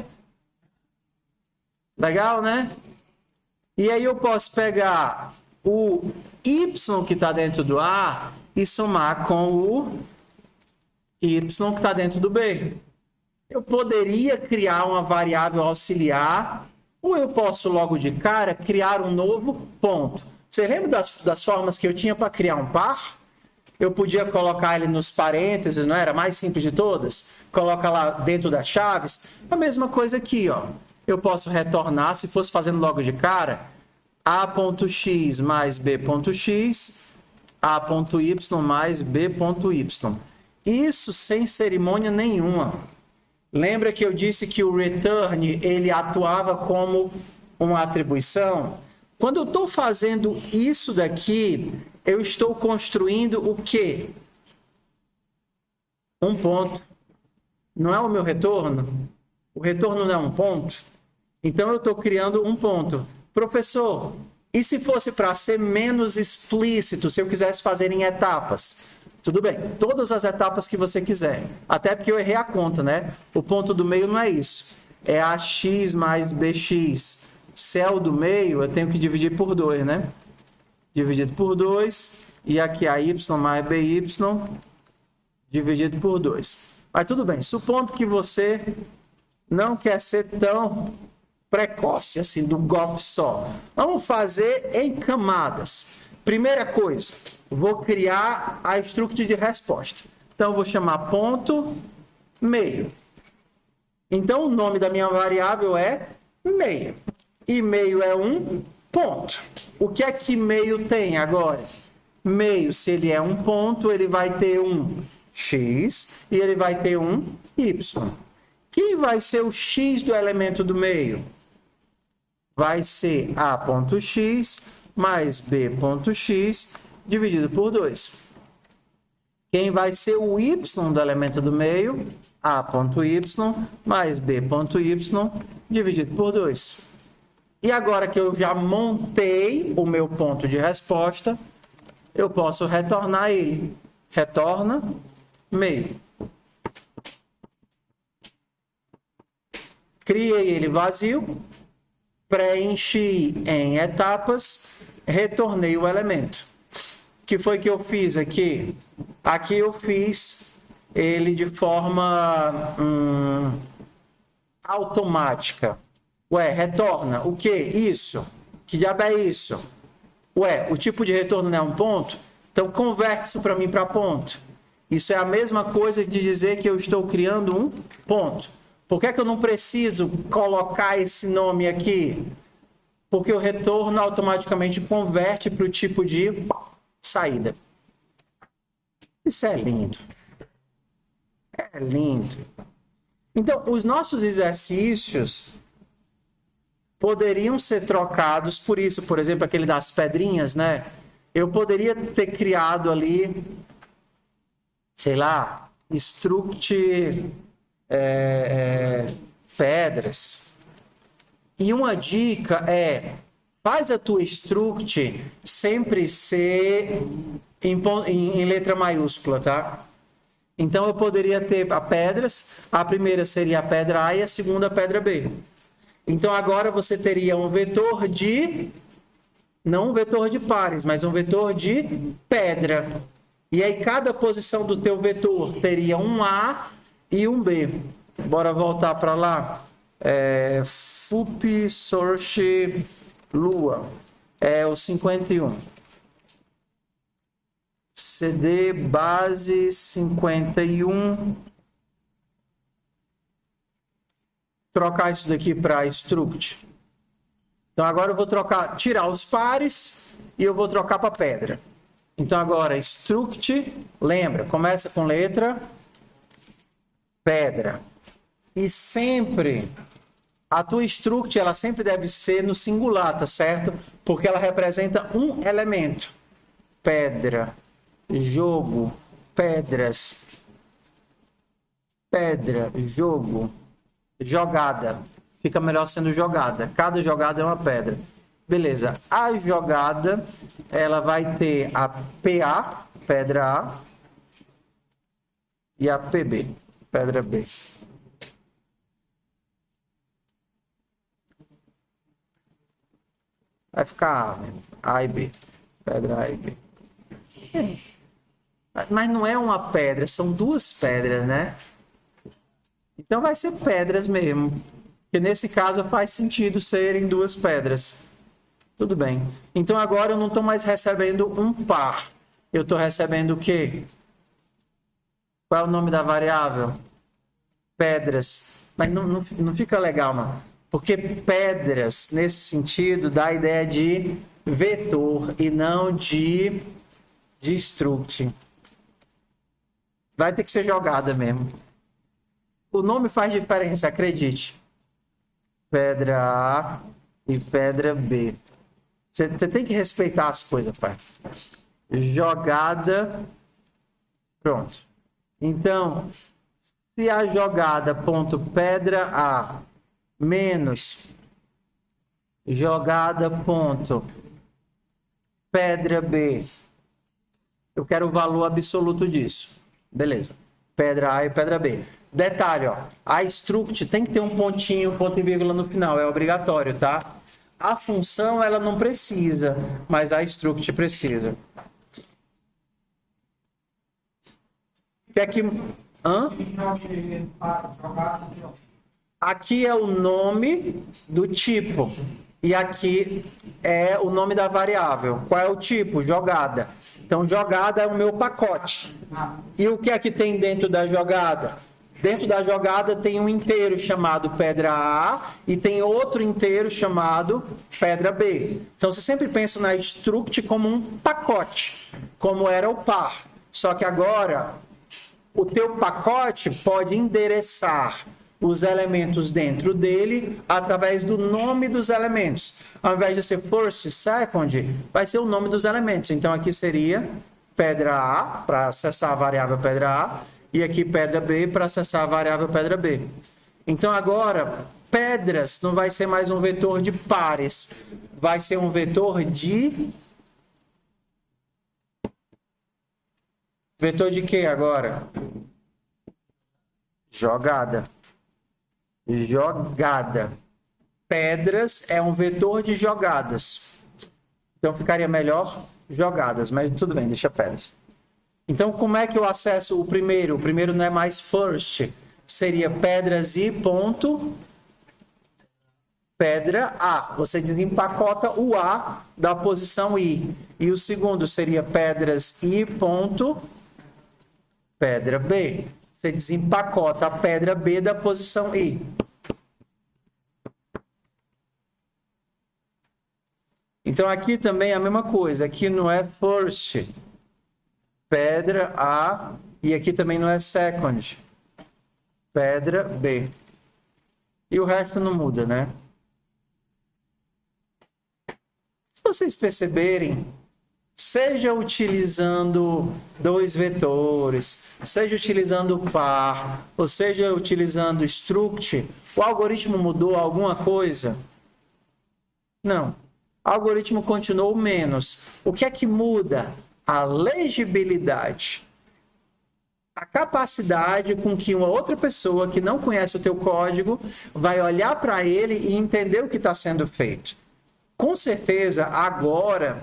Legal, né? E aí eu posso pegar o Y que está dentro do A e somar com o Y que está dentro do B. Eu poderia criar uma variável auxiliar, ou eu posso logo de cara criar um novo ponto. Você lembra das formas que eu tinha para criar um par? Eu podia colocar ele nos parênteses, não era? A mais simples de todas. Coloca lá dentro das chaves. A mesma coisa aqui, ó. Eu posso retornar, se fosse fazendo logo de cara, a.x mais b.x, a.y mais b.y. Isso sem cerimônia nenhuma. Lembra que eu disse que o return ele atuava como uma atribuição? Quando eu estou fazendo isso daqui, eu estou construindo o quê? Um ponto. Não é o meu retorno? O retorno não é um ponto? Então, eu estou criando um ponto. Professor, e se fosse para ser menos explícito, se eu quisesse fazer em etapas? Tudo bem, todas as etapas que você quiser. Até porque eu errei a conta, né? O ponto do meio não é isso. É ax mais bx. Se é o do meio, eu tenho que dividir por 2, né? Dividido por 2. E aqui a y mais by dividido por 2. Mas tudo bem, supondo que você não quer ser tão precoce assim, do golpe só. Vamos fazer em camadas. Primeira coisa, vou criar a struct de resposta. Então, eu vou chamar ponto meio. Então, o nome da minha variável é meio. E meio é um ponto. O que é que meio tem agora? Meio, se ele é um ponto, ele vai ter um x e ele vai ter um y. Quem vai ser o x do elemento do meio? Vai ser a.x mais b.x dividido por 2. Quem vai ser o y do elemento do meio? a.y mais b.y dividido por 2. E agora que eu já montei o meu ponto de resposta, eu posso retornar ele. Retorna meio. Criei ele vazio, preenchi em etapas, retornei o elemento. O que foi que eu fiz aqui? Aqui eu fiz ele de forma automática. Ué, retorna. O que? Isso. Que diabo é isso? Ué, o tipo de retorno não é um ponto? Então, converte isso para mim para ponto. Isso é a mesma coisa de dizer que eu estou criando um ponto. Por que é que eu não preciso colocar esse nome aqui? Porque o retorno automaticamente converte para o tipo de saída. Isso é lindo. É lindo. Então, os nossos exercícios poderiam ser trocados por isso. Por exemplo, aquele das pedrinhas, né? Eu poderia ter criado ali sei lá, struct pedras. E uma dica é, faz a tua struct sempre ser em letra maiúscula, tá? Então eu poderia ter a pedras, a primeira seria a pedra A e a segunda a pedra B. Então agora você teria um vetor de, não um vetor de pares, mas um vetor de pedra. E aí cada posição do teu vetor teria um A e um B. Bora voltar para lá. FUP Source Lua. É o 51. CD base 51. Trocar isso daqui para struct. Então agora eu vou tirar os pares e eu vou trocar para pedra. Então agora struct, lembra, começa com letra pedra. E sempre a tua struct, ela sempre deve ser no singular, tá certo? Porque ela representa um elemento. Pedra, jogo, pedras, pedra, jogo, jogada. Fica melhor sendo jogada. Cada jogada é uma pedra. Beleza. A jogada, ela vai ter a PA, pedra A, e a PB, pedra B. Vai ficar A e B. Pedra A e B. Mas não é uma pedra, são duas pedras, né? Então vai ser pedras mesmo. Porque nesse caso faz sentido serem duas pedras. Tudo bem. Então agora eu não estou mais recebendo um par. Eu estou recebendo o quê? Qual é o nome da variável? Pedras. Mas não fica legal, mano. Porque pedras, nesse sentido, dá a ideia de vetor e não de struct. Vai ter que ser jogada mesmo. O nome faz diferença, acredite. Pedra A e pedra B. Você tem que respeitar as coisas, pai. Jogada. Pronto. Então, se a jogada ponto pedra A menos jogada ponto pedra B, eu quero o valor absoluto disso. Beleza. Pedra A e pedra B. Detalhe, ó, a struct tem que ter um pontinho, ponto e vírgula no final, é obrigatório, tá? A função, ela não precisa, mas a struct precisa. Que é que... Hã? Aqui é o nome do tipo. E aqui é o nome da variável. Qual é o tipo? Jogada. Então, jogada é o meu pacote. E o que é que tem dentro da jogada? Dentro da jogada tem um inteiro chamado pedra A e tem outro inteiro chamado pedra B. Então, você sempre pensa na struct como um pacote, como era o par. Só que agora, o teu pacote pode endereçar os elementos dentro dele através do nome dos elementos. Ao invés de ser first, second, vai ser o nome dos elementos. Então, aqui seria pedra A, para acessar a variável pedra A, e aqui pedra B, para acessar a variável pedra B. Então, agora, pedras não vai ser mais um vetor de pares, vai ser um vetor de... Vetor de quê agora? Jogada. Jogada. Pedras é um vetor de jogadas. Então ficaria melhor jogadas, mas tudo bem, deixa pedras. Então como é que eu acesso o primeiro? O primeiro não é mais first, seria pedras e ponto pedra A. Você desempacota o A da posição I. E o segundo seria pedras e ponto pedra B. Você desempacota a pedra B da posição I. Então, aqui também é a mesma coisa. Aqui não é first, pedra A. E aqui também não é second, pedra B. E o resto não muda, né? Se vocês perceberem, seja utilizando dois vetores, seja utilizando par, ou seja utilizando struct, o algoritmo mudou alguma coisa? Não. O algoritmo continuou menos. O que é que muda? A legibilidade. A capacidade com que uma outra pessoa que não conhece o teu código vai olhar para ele e entender o que está sendo feito. Com certeza, agora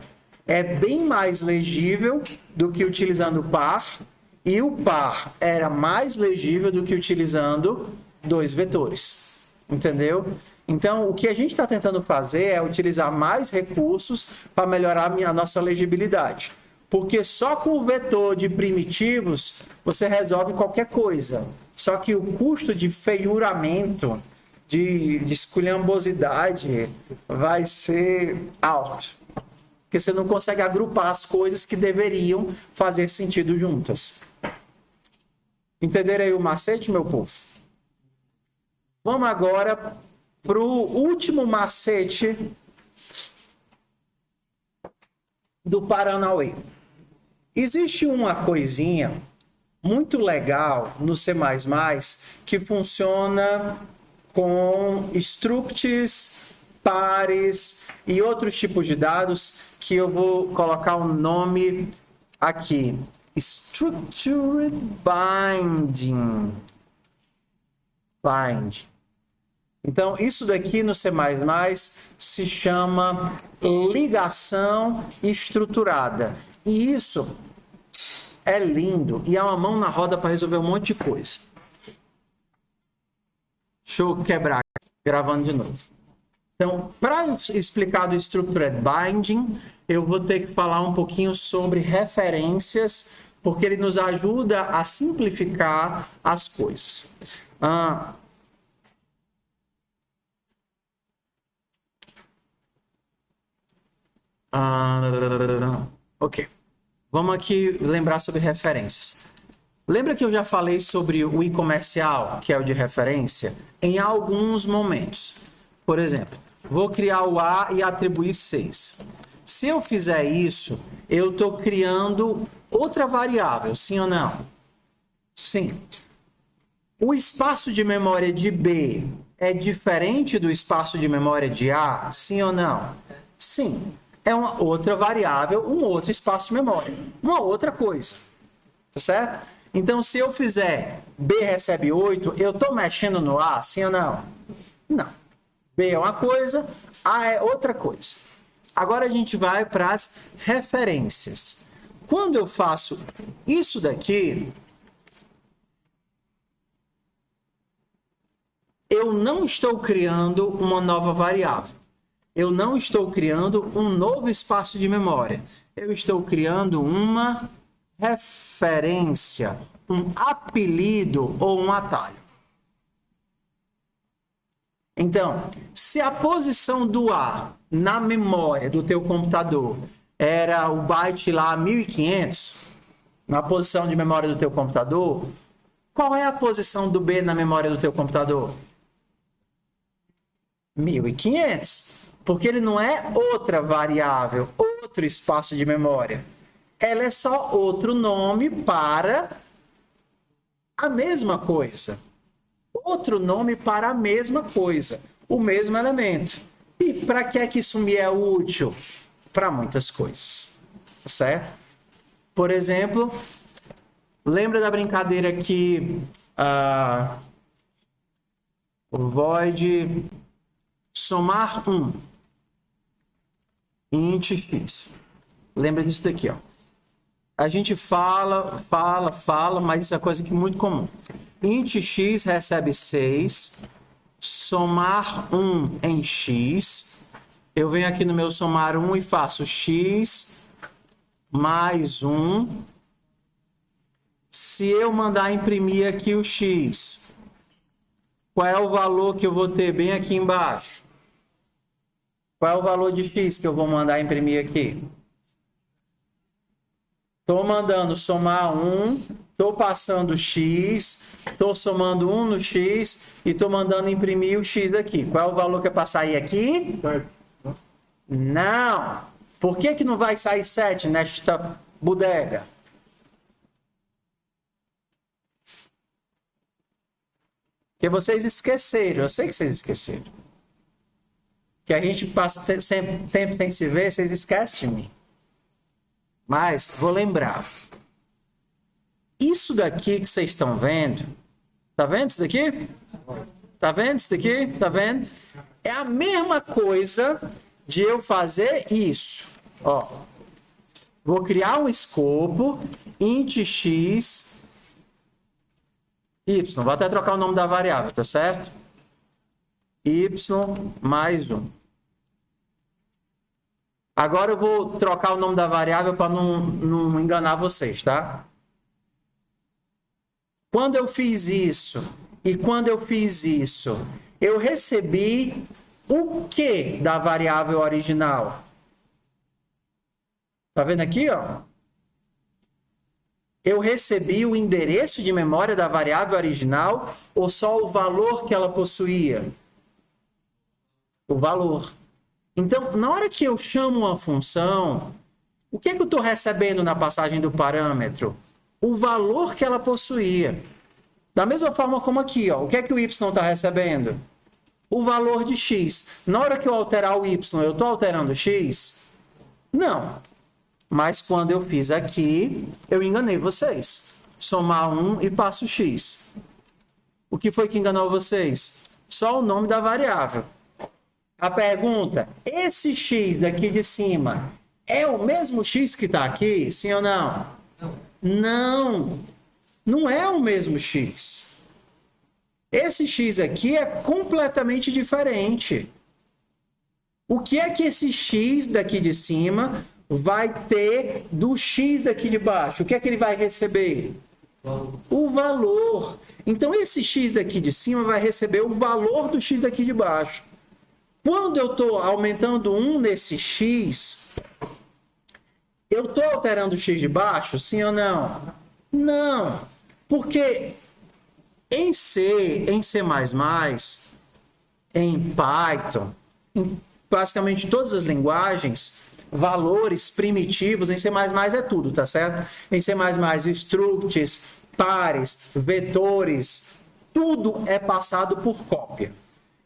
é bem mais legível do que utilizando par, e o par era mais legível do que utilizando dois vetores. Entendeu? Então, o que a gente está tentando fazer é utilizar mais recursos para melhorar a nossa legibilidade. Porque só com o vetor de primitivos você resolve qualquer coisa. Só que o custo de feiuramento, de esculhambosidade, vai ser alto. Porque você não consegue agrupar as coisas que deveriam fazer sentido juntas. Entenderam aí o macete, meu povo? Vamos agora para o último macete do Paranauê. Existe uma coisinha muito legal no C++ que funciona com structs, pares e outros tipos de dados que eu vou colocar o nome aqui. Structured Binding. Então, isso daqui no C++ se chama ligação estruturada. E isso é lindo e é uma mão na roda para resolver um monte de coisa. Deixa eu quebrar, gravando de novo. Então, para explicar do Structured Binding, eu vou ter que falar um pouquinho sobre referências, porque ele nos ajuda a simplificar as coisas. Ok. Vamos aqui lembrar sobre referências. Lembra que eu já falei sobre o e-comercial, que é o de referência? Em alguns momentos. Por exemplo, vou criar o A e atribuir 6. Se eu fizer isso, eu estou criando outra variável, sim ou não? Sim. O espaço de memória de B é diferente do espaço de memória de A, sim ou não? Sim. É uma outra variável, um outro espaço de memória, uma outra coisa, tá certo? Então, se eu fizer B recebe 8, eu estou mexendo no A, sim ou não? Não. B é uma coisa, A é outra coisa. Agora a gente vai para as referências. Quando eu faço isso daqui, eu não estou criando uma nova variável. Eu não estou criando um novo espaço de memória. Eu estou criando uma referência, um apelido ou um atalho. Então, se a posição do A na memória do teu computador era o byte lá 1500, na posição de memória do teu computador, qual é a posição do B na memória do teu computador? 1500. Porque ele não é outra variável, outro espaço de memória. Ela é só outro nome para a mesma coisa. Outro nome para a mesma coisa. O mesmo elemento. E para que é que isso me é útil? Para muitas coisas. Tá certo? Por exemplo, lembra da brincadeira que o void somar 1. Int x. Lembra disso daqui, ó. A gente fala, mas isso é coisa que é muito comum. Int x recebe 6, somar 1 em x. Eu venho aqui no meu somar 1 e faço x mais 1. Se eu mandar imprimir aqui o x, qual é o valor que eu vou ter bem aqui embaixo? Qual é o valor de x que eu vou mandar imprimir aqui? Estou mandando somar 1, estou passando x, estou somando 1 no x e estou mandando imprimir o x aqui. Qual é o valor que é para sair aqui? Não! Por que não vai sair 7 nesta bodega? Porque vocês esqueceram. Eu sei que vocês esqueceram. Que a gente passa sempre tempo sem se ver, vocês esquecem de mim. Mas vou lembrar. Isso daqui que vocês estão vendo, tá vendo isso daqui? Tá vendo isso daqui? Tá vendo? É a mesma coisa de eu fazer isso. Ó, vou criar um escopo int x y. Vou até trocar o nome da variável, tá certo? Y mais 1. Agora eu vou trocar o nome da variável para não enganar vocês, tá? Quando eu fiz isso e quando eu fiz isso, eu recebi o que da variável original? Tá vendo aqui, ó? Eu recebi o endereço de memória da variável original ou só o valor que ela possuía? O valor. Então, na hora que eu chamo uma função, o que é que eu estou recebendo na passagem do parâmetro? O valor que ela possuía. Da mesma forma como aqui, ó, o que é que o y está recebendo? O valor de x. Na hora que eu alterar o y, eu estou alterando x? Não. Mas quando eu fiz aqui, eu enganei vocês. Somar 1 e passo x. O que foi que enganou vocês? Só o nome da variável. A pergunta, esse x daqui de cima é o mesmo x que está aqui? Sim ou não? Não. Não é o mesmo x. Esse x aqui é completamente diferente. O que é que esse x daqui de cima vai ter do x daqui de baixo? O que é que ele vai receber? O valor. Então, esse x daqui de cima vai receber o valor do x daqui de baixo. Quando eu estou aumentando 1 nesse x, eu estou alterando o x de baixo? Sim ou não? Não. Porque em C, em C++, em Python, em basicamente todas as linguagens, valores primitivos, em C++ é tudo, tá certo? Em C++, structs, pares, vetores, tudo é passado por cópia.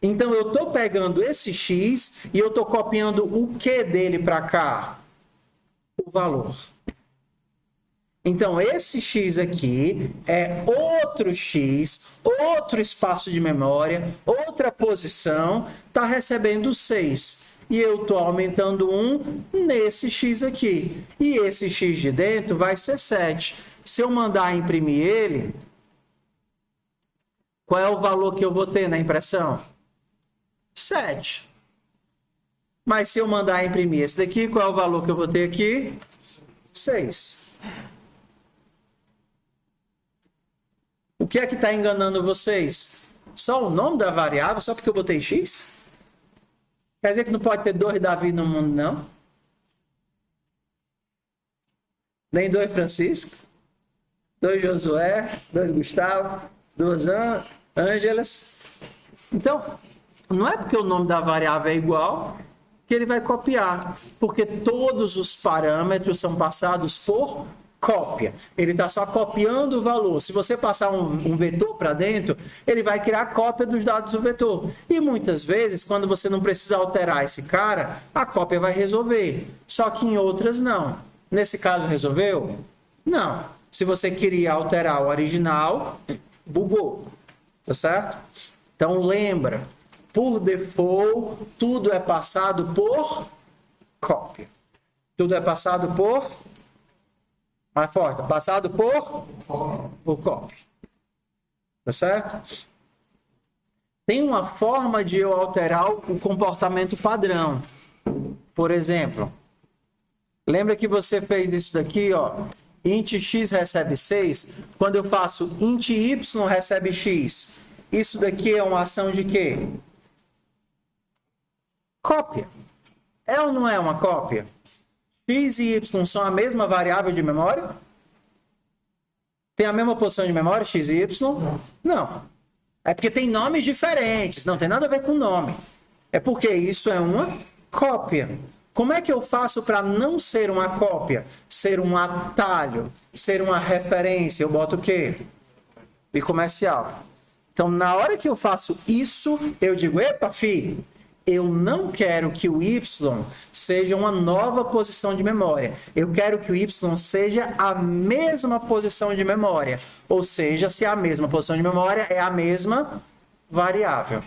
Então, eu estou pegando esse x e eu estou copiando o que dele para cá? O valor. Então, esse x aqui é outro x, outro espaço de memória, outra posição, está recebendo 6. E eu estou aumentando 1 nesse x aqui. E esse x de dentro vai ser 7. Se eu mandar imprimir ele, qual é o valor que eu vou ter na impressão? 7. Mas se eu mandar imprimir esse daqui, qual é o valor que eu vou ter aqui? 6. O que é que está enganando vocês? Só o nome da variável, só porque eu botei x? Quer dizer que não pode ter 2 Davi no mundo, não? Nem 2 Francisco? 2 Josué? 2 Gustavo? 2 Ângelas? Então, não é porque o nome da variável é igual que ele vai copiar, porque todos os parâmetros são passados por cópia. Ele está só copiando o valor. Se você passar um vetor para dentro, ele vai criar cópia dos dados do vetor. E muitas vezes, quando você não precisa alterar esse cara, a cópia vai resolver. Só que em outras não. Nesse caso, resolveu? Não. Se você queria alterar o original, bugou. Tá certo? Então, lembra. Por default, tudo é passado por cópia. Tudo é passado por... Mais forte. Passado por cópia. Tá certo? Tem uma forma de eu alterar o comportamento padrão. Por exemplo, lembra que você fez isso daqui, ó? Int x recebe 6. Quando eu faço int y recebe x. Isso daqui é uma ação de quê? Cópia. É ou não é uma cópia? X e y são a mesma variável de memória? Tem a mesma posição de memória, x e y? Não. É porque tem nomes diferentes. Não tem nada a ver com nome. É porque isso é uma cópia. Como é que eu faço para não ser uma cópia? Ser um atalho, ser uma referência. Eu boto o quê? Bicomercial. Então, na hora que eu faço isso, eu digo, epa, fi, eu não quero que o y seja uma nova posição de memória. Eu quero que o y seja a mesma posição de memória. Ou seja, se é a mesma posição de memória, é a mesma variável.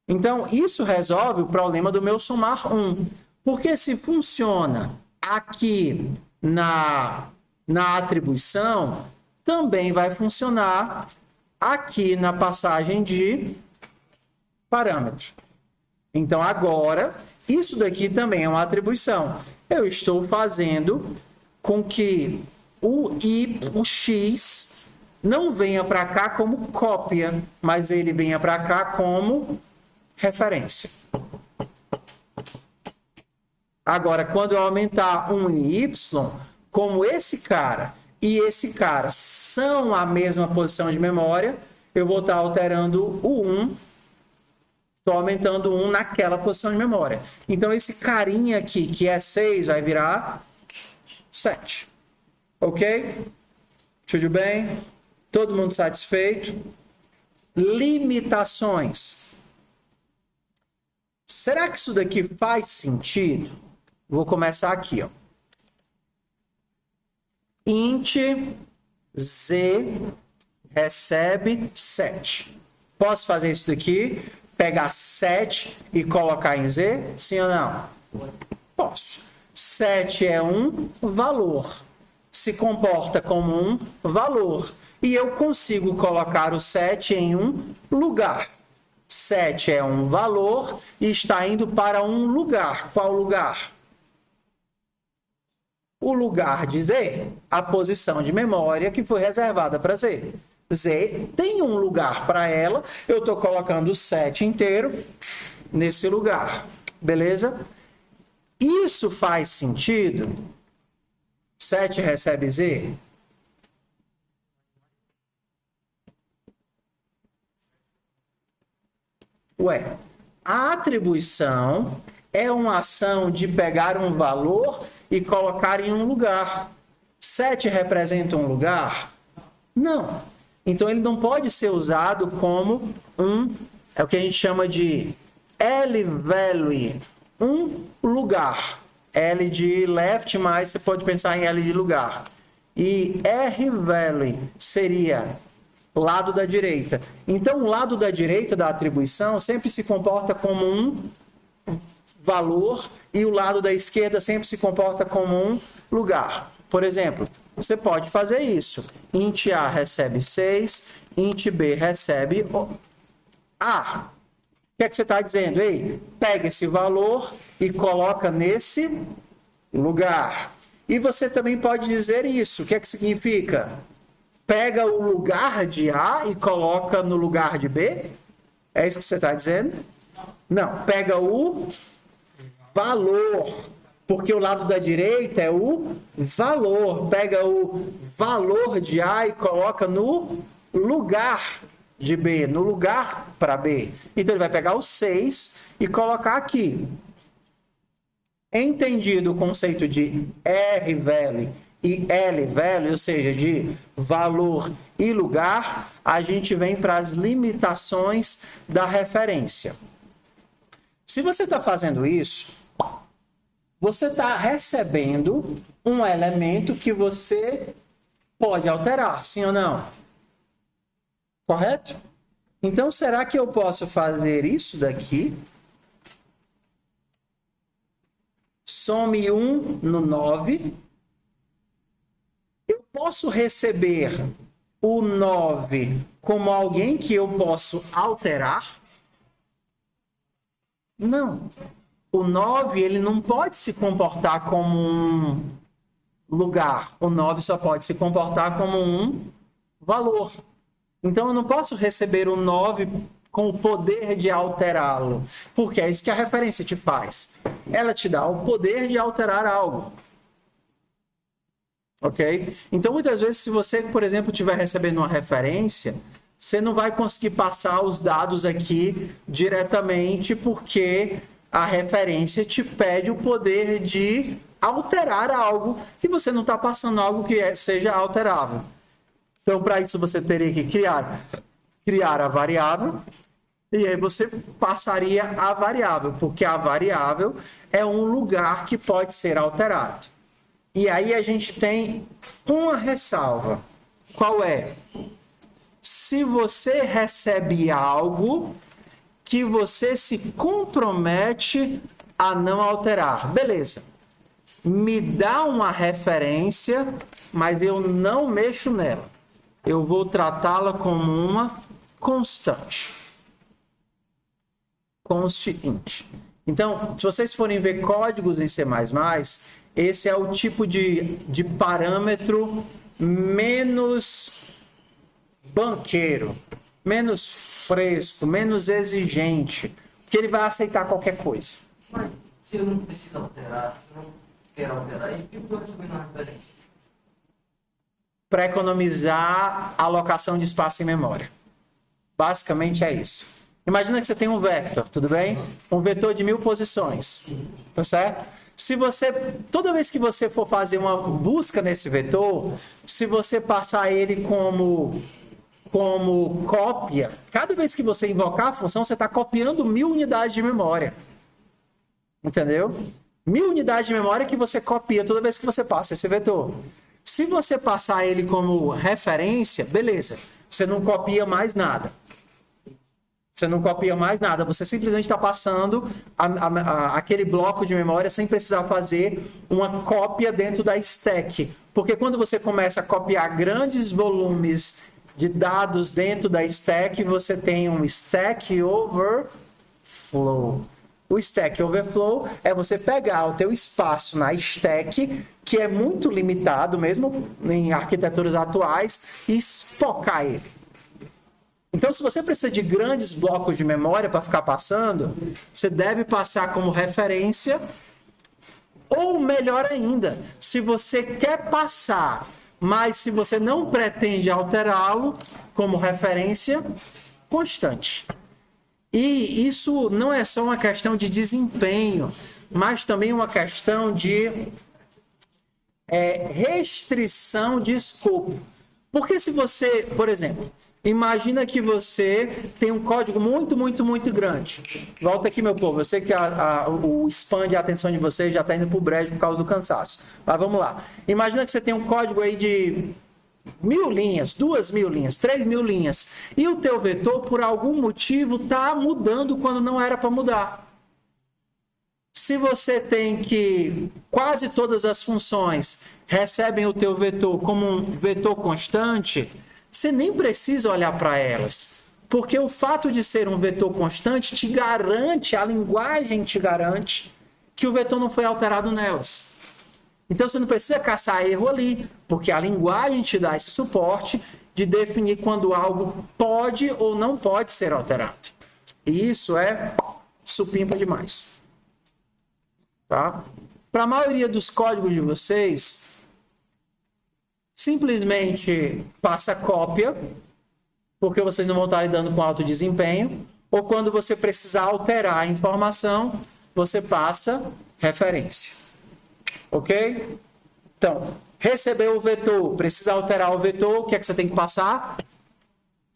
Então, isso resolve o problema do meu somar 1. Porque se funciona aqui na atribuição, também vai funcionar aqui na passagem de parâmetro. Então, agora, isso daqui também é uma atribuição. Eu estou fazendo com que o x não venha para cá como cópia, mas ele venha para cá como referência. Agora, quando eu aumentar um e y, como esse cara e esse cara são a mesma posição de memória, eu vou estar alterando o 1, estou aumentando o 1 naquela posição de memória. Então, esse carinha aqui, que é 6, vai virar 7. Ok? Tudo bem? Todo mundo satisfeito? Limitações. Será que isso daqui faz sentido? Vou começar aqui, ó. Int z recebe 7. Posso fazer isso daqui? Pegar 7 e colocar em z? Sim ou não? Posso. 7 é um valor. Se comporta como um valor. E eu consigo colocar o 7 em um lugar. 7 é um valor e está indo para um lugar. Qual lugar? O lugar de Z, a posição de memória que foi reservada para Z. Z tem um lugar para ela, eu estou colocando o 7 inteiro nesse lugar. Beleza? Isso faz sentido? 7 recebe Z? Ué, a atribuição é uma ação de pegar um valor e colocar em um lugar. 7 representa um lugar? Não. Então, ele não pode ser usado como é o que a gente chama de L-value, um lugar. L de left, mas você pode pensar em L de lugar. E R-value seria lado da direita. Então, o lado da direita da atribuição sempre se comporta como um valor e o lado da esquerda sempre se comporta como um lugar. Por exemplo, você pode fazer isso. Int A recebe 6, int B recebe A. O que é que você está dizendo? Ei, pega esse valor e coloca nesse lugar. E você também pode dizer isso. O que é que significa? Pega o lugar de A e coloca no lugar de B? É isso que você está dizendo? Não, pega o valor, porque o lado da direita é o valor. Pega o valor de A e coloca no lugar de B, no lugar para B. Então, ele vai pegar o 6 e colocar aqui. Entendido o conceito de R-value e L-value, ou seja, de valor e lugar, a gente vem para as limitações da referência. Se você está fazendo isso, você está recebendo um elemento que você pode alterar, sim ou não? Correto? Então, será que eu posso fazer isso daqui? Some 1 no 9. Eu posso receber o 9 como alguém que eu posso alterar? Não. O 9, ele não pode se comportar como um lugar. O 9 só pode se comportar como um valor. Então, eu não posso receber o 9 com o poder de alterá-lo, porque é isso que a referência te faz. Ela te dá o poder de alterar algo. Ok? Então, muitas vezes, se você, por exemplo, estiver recebendo uma referência, você não vai conseguir passar os dados aqui diretamente, porque a referência te pede o poder de alterar algo e você não está passando algo que seja alterável. Então, para isso, você teria que criar a variável e aí você passaria a variável, porque a variável é um lugar que pode ser alterado. E aí a gente tem uma ressalva. Qual é? Se você recebe algo que você se compromete a não alterar. Beleza. Me dá uma referência, mas eu não mexo nela. Eu vou tratá-la como uma constante. Constante. Então, se vocês forem ver códigos em C++, esse é o tipo de parâmetro menos banqueiro, menos fresco, menos exigente, porque ele vai aceitar qualquer coisa. Mas se eu não preciso alterar, se eu não quero alterar, o que eu estou recebendo na referência? Para economizar a alocação de espaço em memória. Basicamente é isso. Imagina que você tem um vector, tudo bem? Um vetor de 1000 posições, tá certo? Se você, toda vez que você for fazer uma busca nesse vetor, se você passar ele como cópia, cada vez que você invocar a função, você está copiando 1000 unidades de memória. Entendeu? 1000 unidades de memória que você copia toda vez que você passa esse vetor. Se você passar ele como referência, beleza, você não copia mais nada. Você não copia mais nada, você simplesmente está passando aquele bloco de memória sem precisar fazer uma cópia dentro da stack. Porque quando você começa a copiar grandes volumes de dados dentro da stack, você tem um Stack Overflow. O Stack Overflow é você pegar o teu espaço na stack, que é muito limitado mesmo em arquiteturas atuais, e espocar ele. Então, se você precisa de grandes blocos de memória para ficar passando, você deve passar como referência, ou melhor ainda, se você quer passar, mas se você não pretende alterá-lo, como referência constante. E isso não é só uma questão de desempenho, mas também uma questão de restrição de escopo. Porque se você, por exemplo, imagina que você tem um código muito grande. Volta aqui, meu povo. Eu sei que o span de atenção de vocês já está indo para o brejo por causa do cansaço. Mas vamos lá. Imagina que você tem um código aí de 1000 linhas, 2000 linhas, 3000 linhas. E o teu vetor, por algum motivo, está mudando quando não era para mudar. Se você tem que quase todas as funções recebem o teu vetor como um vetor constante, você nem precisa olhar para elas, porque o fato de ser um vetor constante te garante, a linguagem te garante que o vetor não foi alterado nelas. Então você não precisa caçar erro ali, porque a linguagem te dá esse suporte de definir quando algo pode ou não pode ser alterado. E isso é supimpa demais. Tá? Para a maioria dos códigos de vocês, simplesmente passa cópia, porque vocês não vão estar lidando com alto desempenho, ou quando você precisar alterar a informação, você passa referência. Ok? Então, recebeu o vetor, precisa alterar o vetor, o que é que você tem que passar?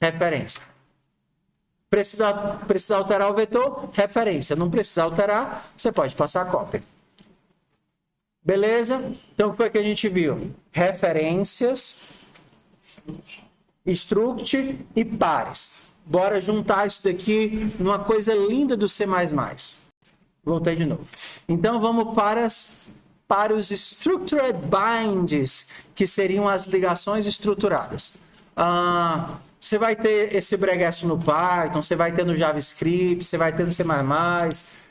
Referência. Precisa alterar o vetor? Referência. Não precisa alterar, você pode passar a cópia. Beleza? Então, o que foi que a gente viu? Referências, struct e pares. Bora juntar isso daqui numa coisa linda do C++. Voltei de novo. Então, vamos para os structured binds, que seriam as ligações estruturadas. Você vai ter esse breguesso no Python, você vai ter no JavaScript, você vai ter no C++,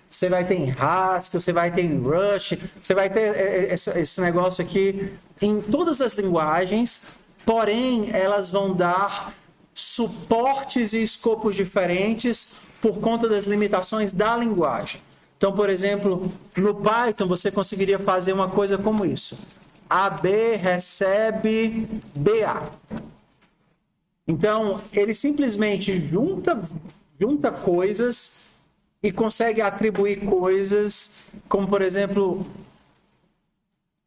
você vai ter em Haskell, você vai ter em Rush, você vai ter esse negócio aqui em todas as linguagens, porém elas vão dar suportes e escopos diferentes por conta das limitações da linguagem. Então, por exemplo, no Python você conseguiria fazer uma coisa como isso. AB recebe BA. Então, ele simplesmente junta coisas e consegue atribuir coisas como, por exemplo,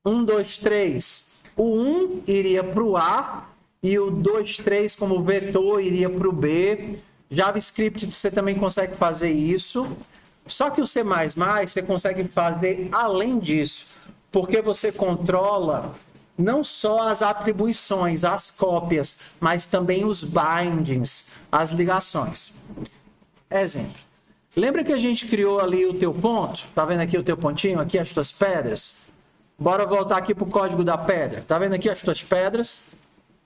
1, 2, 3. O 1 iria para o A e o 2, 3 como vetor iria para o B. JavaScript você também consegue fazer isso. Só que o C++ você consegue fazer além disso, porque você controla não só as atribuições, as cópias, mas também os bindings, as ligações. Exemplo. Lembra que a gente criou ali o teu ponto? Tá vendo aqui o teu pontinho? Aqui as tuas pedras? Bora voltar aqui para o código da pedra. Tá vendo aqui as tuas pedras?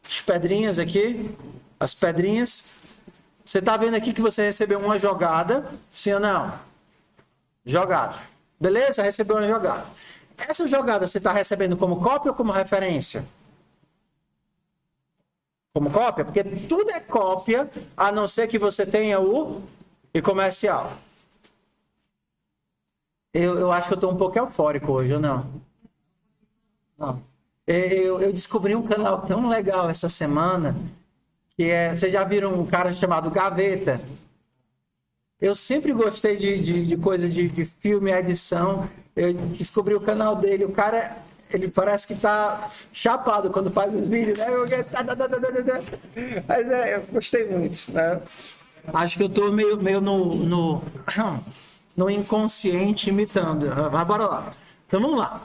As pedrinhas aqui. As pedrinhas. Você tá vendo aqui que você recebeu uma jogada? Sim ou não? Jogada. Beleza? Recebeu uma jogada. Essa jogada você está recebendo como cópia ou como referência? Como cópia? Porque tudo é cópia, a não ser que você tenha o comercial. Eu acho que eu estou um pouco eufórico hoje, ou não? Não. Eu descobri um canal tão legal essa semana, que é... Vocês já viram um cara chamado Gaveta? Eu sempre gostei de coisa de filme e edição. Eu descobri o canal dele. O cara, ele parece que tá chapado quando faz os vídeos, né? Mas eu gostei muito, né? Acho que eu tô meio no inconsciente imitando. Mas bora lá. Então vamos lá.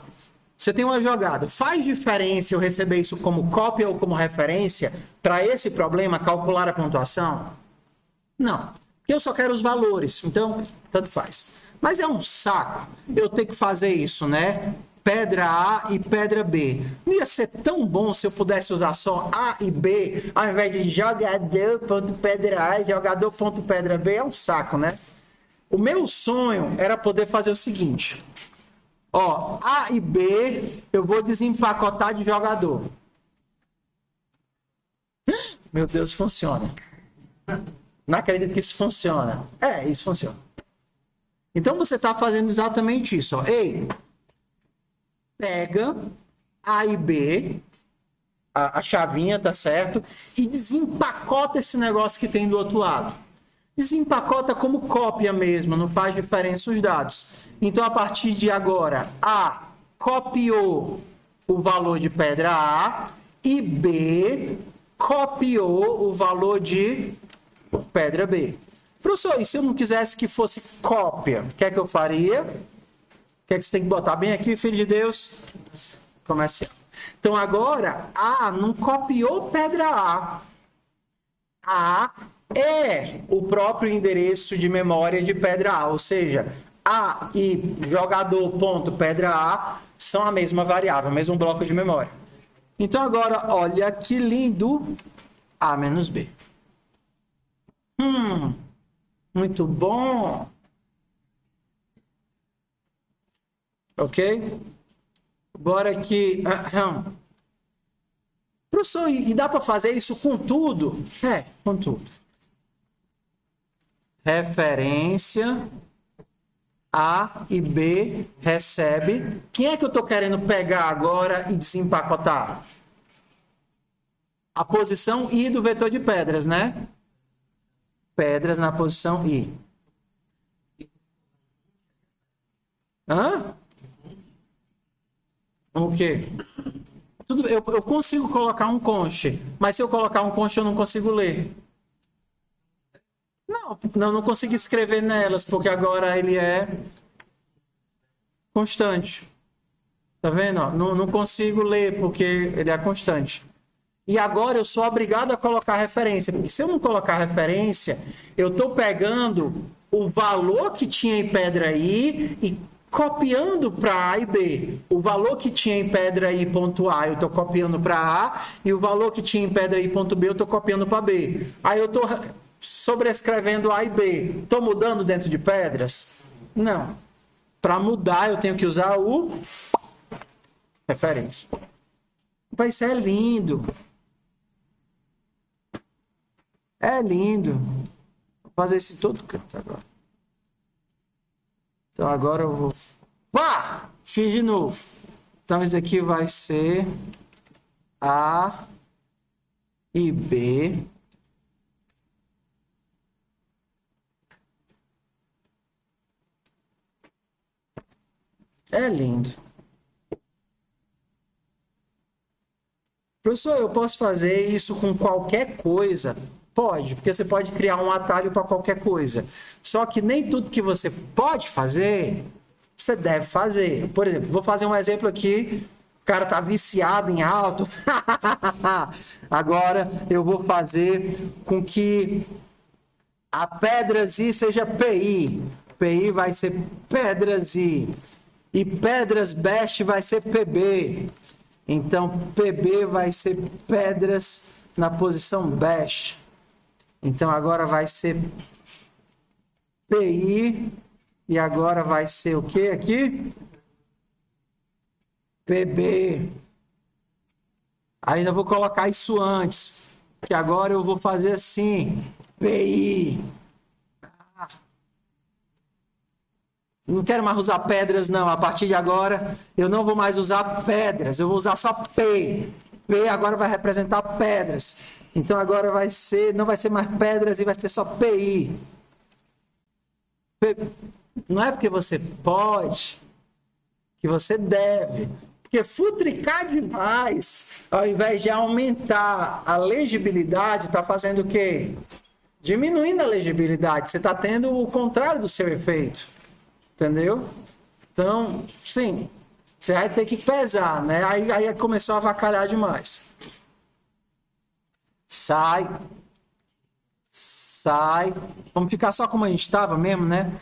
Você tem uma jogada. Faz diferença eu receber isso como cópia ou como referência para esse problema, calcular a pontuação? Não. Porque eu só quero os valores. Então, tanto faz. Mas é um saco eu ter que fazer isso, né? Pedra A e pedra B. Não ia ser tão bom se eu pudesse usar só A e B, ao invés de jogador.pedra A e jogador.pedra B. É um saco, né? O meu sonho era poder fazer o seguinte. Ó, A e B eu vou desempacotar de jogador. Meu Deus, funciona. Não acredito que isso funciona. É, isso funciona. Então você está fazendo exatamente isso. Ó. Ei, pega A e B, a chavinha, tá certo? E desempacota esse negócio que tem do outro lado. Desempacota como cópia mesmo, não faz diferença os dados. Então, a partir de agora, A copiou o valor de pedra A e B copiou o valor de pedra B. Professor, e se eu não quisesse que fosse cópia, o que é que eu faria? O que é que você tem que botar bem aqui, filho de Deus? Comercial. Então, agora, A não copiou pedra A. A é o próprio endereço de memória de pedra A, ou seja, A e jogador.pedra A são a mesma variável, o mesmo bloco de memória. Então agora, olha que lindo, A menos B. Muito bom. Ok? Bora aqui. Professor, e dá para fazer isso com tudo? É, com tudo. Referência A e B recebe. Quem é que eu estou querendo pegar agora e desempacotar? A posição I do vetor de pedras, né? Pedras na posição I. Hã? O quê? Tudo, eu consigo colocar um conche, mas se eu colocar um conche eu não consigo ler. Não consigo escrever nelas, porque agora ele é constante. Tá vendo? Não consigo ler, porque ele é constante. E agora eu sou obrigado a colocar referência, porque se eu não colocar referência, eu estou pegando o valor que tinha em pedra I e copiando para A e B. O valor que tinha em pedra I ponto A eu estou copiando para A e o valor que tinha em pedra I ponto B eu estou copiando para B. Aí eu estou sobrescrevendo A e B. Estou mudando dentro de pedras? Não. Para mudar eu tenho que usar o referência. Isso é lindo. É lindo. Vou fazer esse todo canto agora. Então agora eu vou... Pá! Fiz de novo. Então isso aqui vai ser A e B. É lindo. Professor, eu posso fazer isso com qualquer coisa? Pode, porque você pode criar um atalho para qualquer coisa. Só que nem tudo que você pode fazer, você deve fazer. Por exemplo, vou fazer um exemplo aqui. O cara tá viciado em alto. Agora eu vou fazer com que a pedras I seja PI. PI vai ser pedras I. E pedras best vai ser PB. Então, PB vai ser pedras na posição best. Então, agora vai ser PI. E agora vai ser o que aqui? PB. Ainda vou colocar isso antes. Que agora eu vou fazer assim. PI. Não quero mais usar pedras, não. A partir de agora, eu não vou mais usar pedras. Eu vou usar só P. P agora vai representar pedras. Então, agora vai ser, não vai ser mais pedras e vai ser só PI. Não é porque você pode, que você deve. Porque futricar demais, ao invés de aumentar a legibilidade, está fazendo o quê? Diminuindo a legibilidade. Você está tendo o contrário do seu efeito. Entendeu? Então, sim, você vai ter que pesar, né? Aí começou a avacalhar demais. Sai. Vamos ficar só como a gente estava mesmo, né?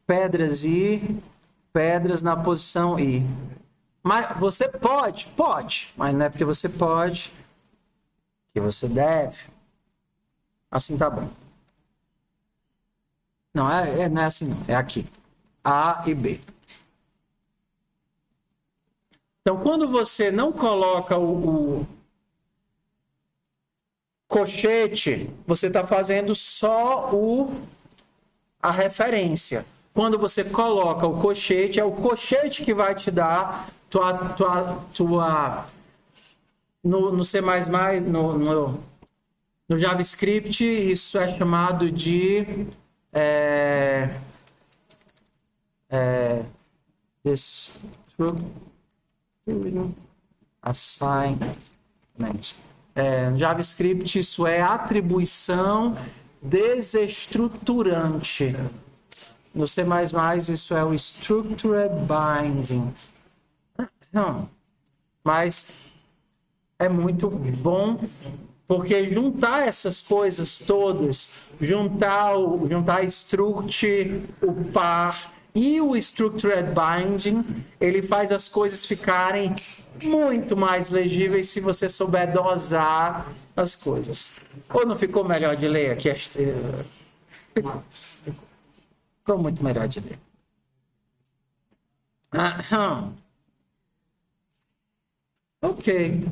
Pedras I, pedras na posição I. Mas você pode, mas não é porque você pode que você deve. Assim tá bom. Não é assim, não. É aqui. A e B. Então, quando você não coloca o colchete, você está fazendo só a referência. Quando você coloca o colchete, é o colchete que vai te dar no C++, no JavaScript, isso é chamado de assignment. No JavaScript, isso é atribuição desestruturante. No C++, isso é o structured binding. Não, mas é muito bom, porque juntar essas coisas todas, juntar struct, o par e o structured binding, ele faz as coisas ficarem muito mais legíveis se você souber dosar as coisas. Ou não ficou melhor de ler aqui? Ficou muito melhor de ler. Ok.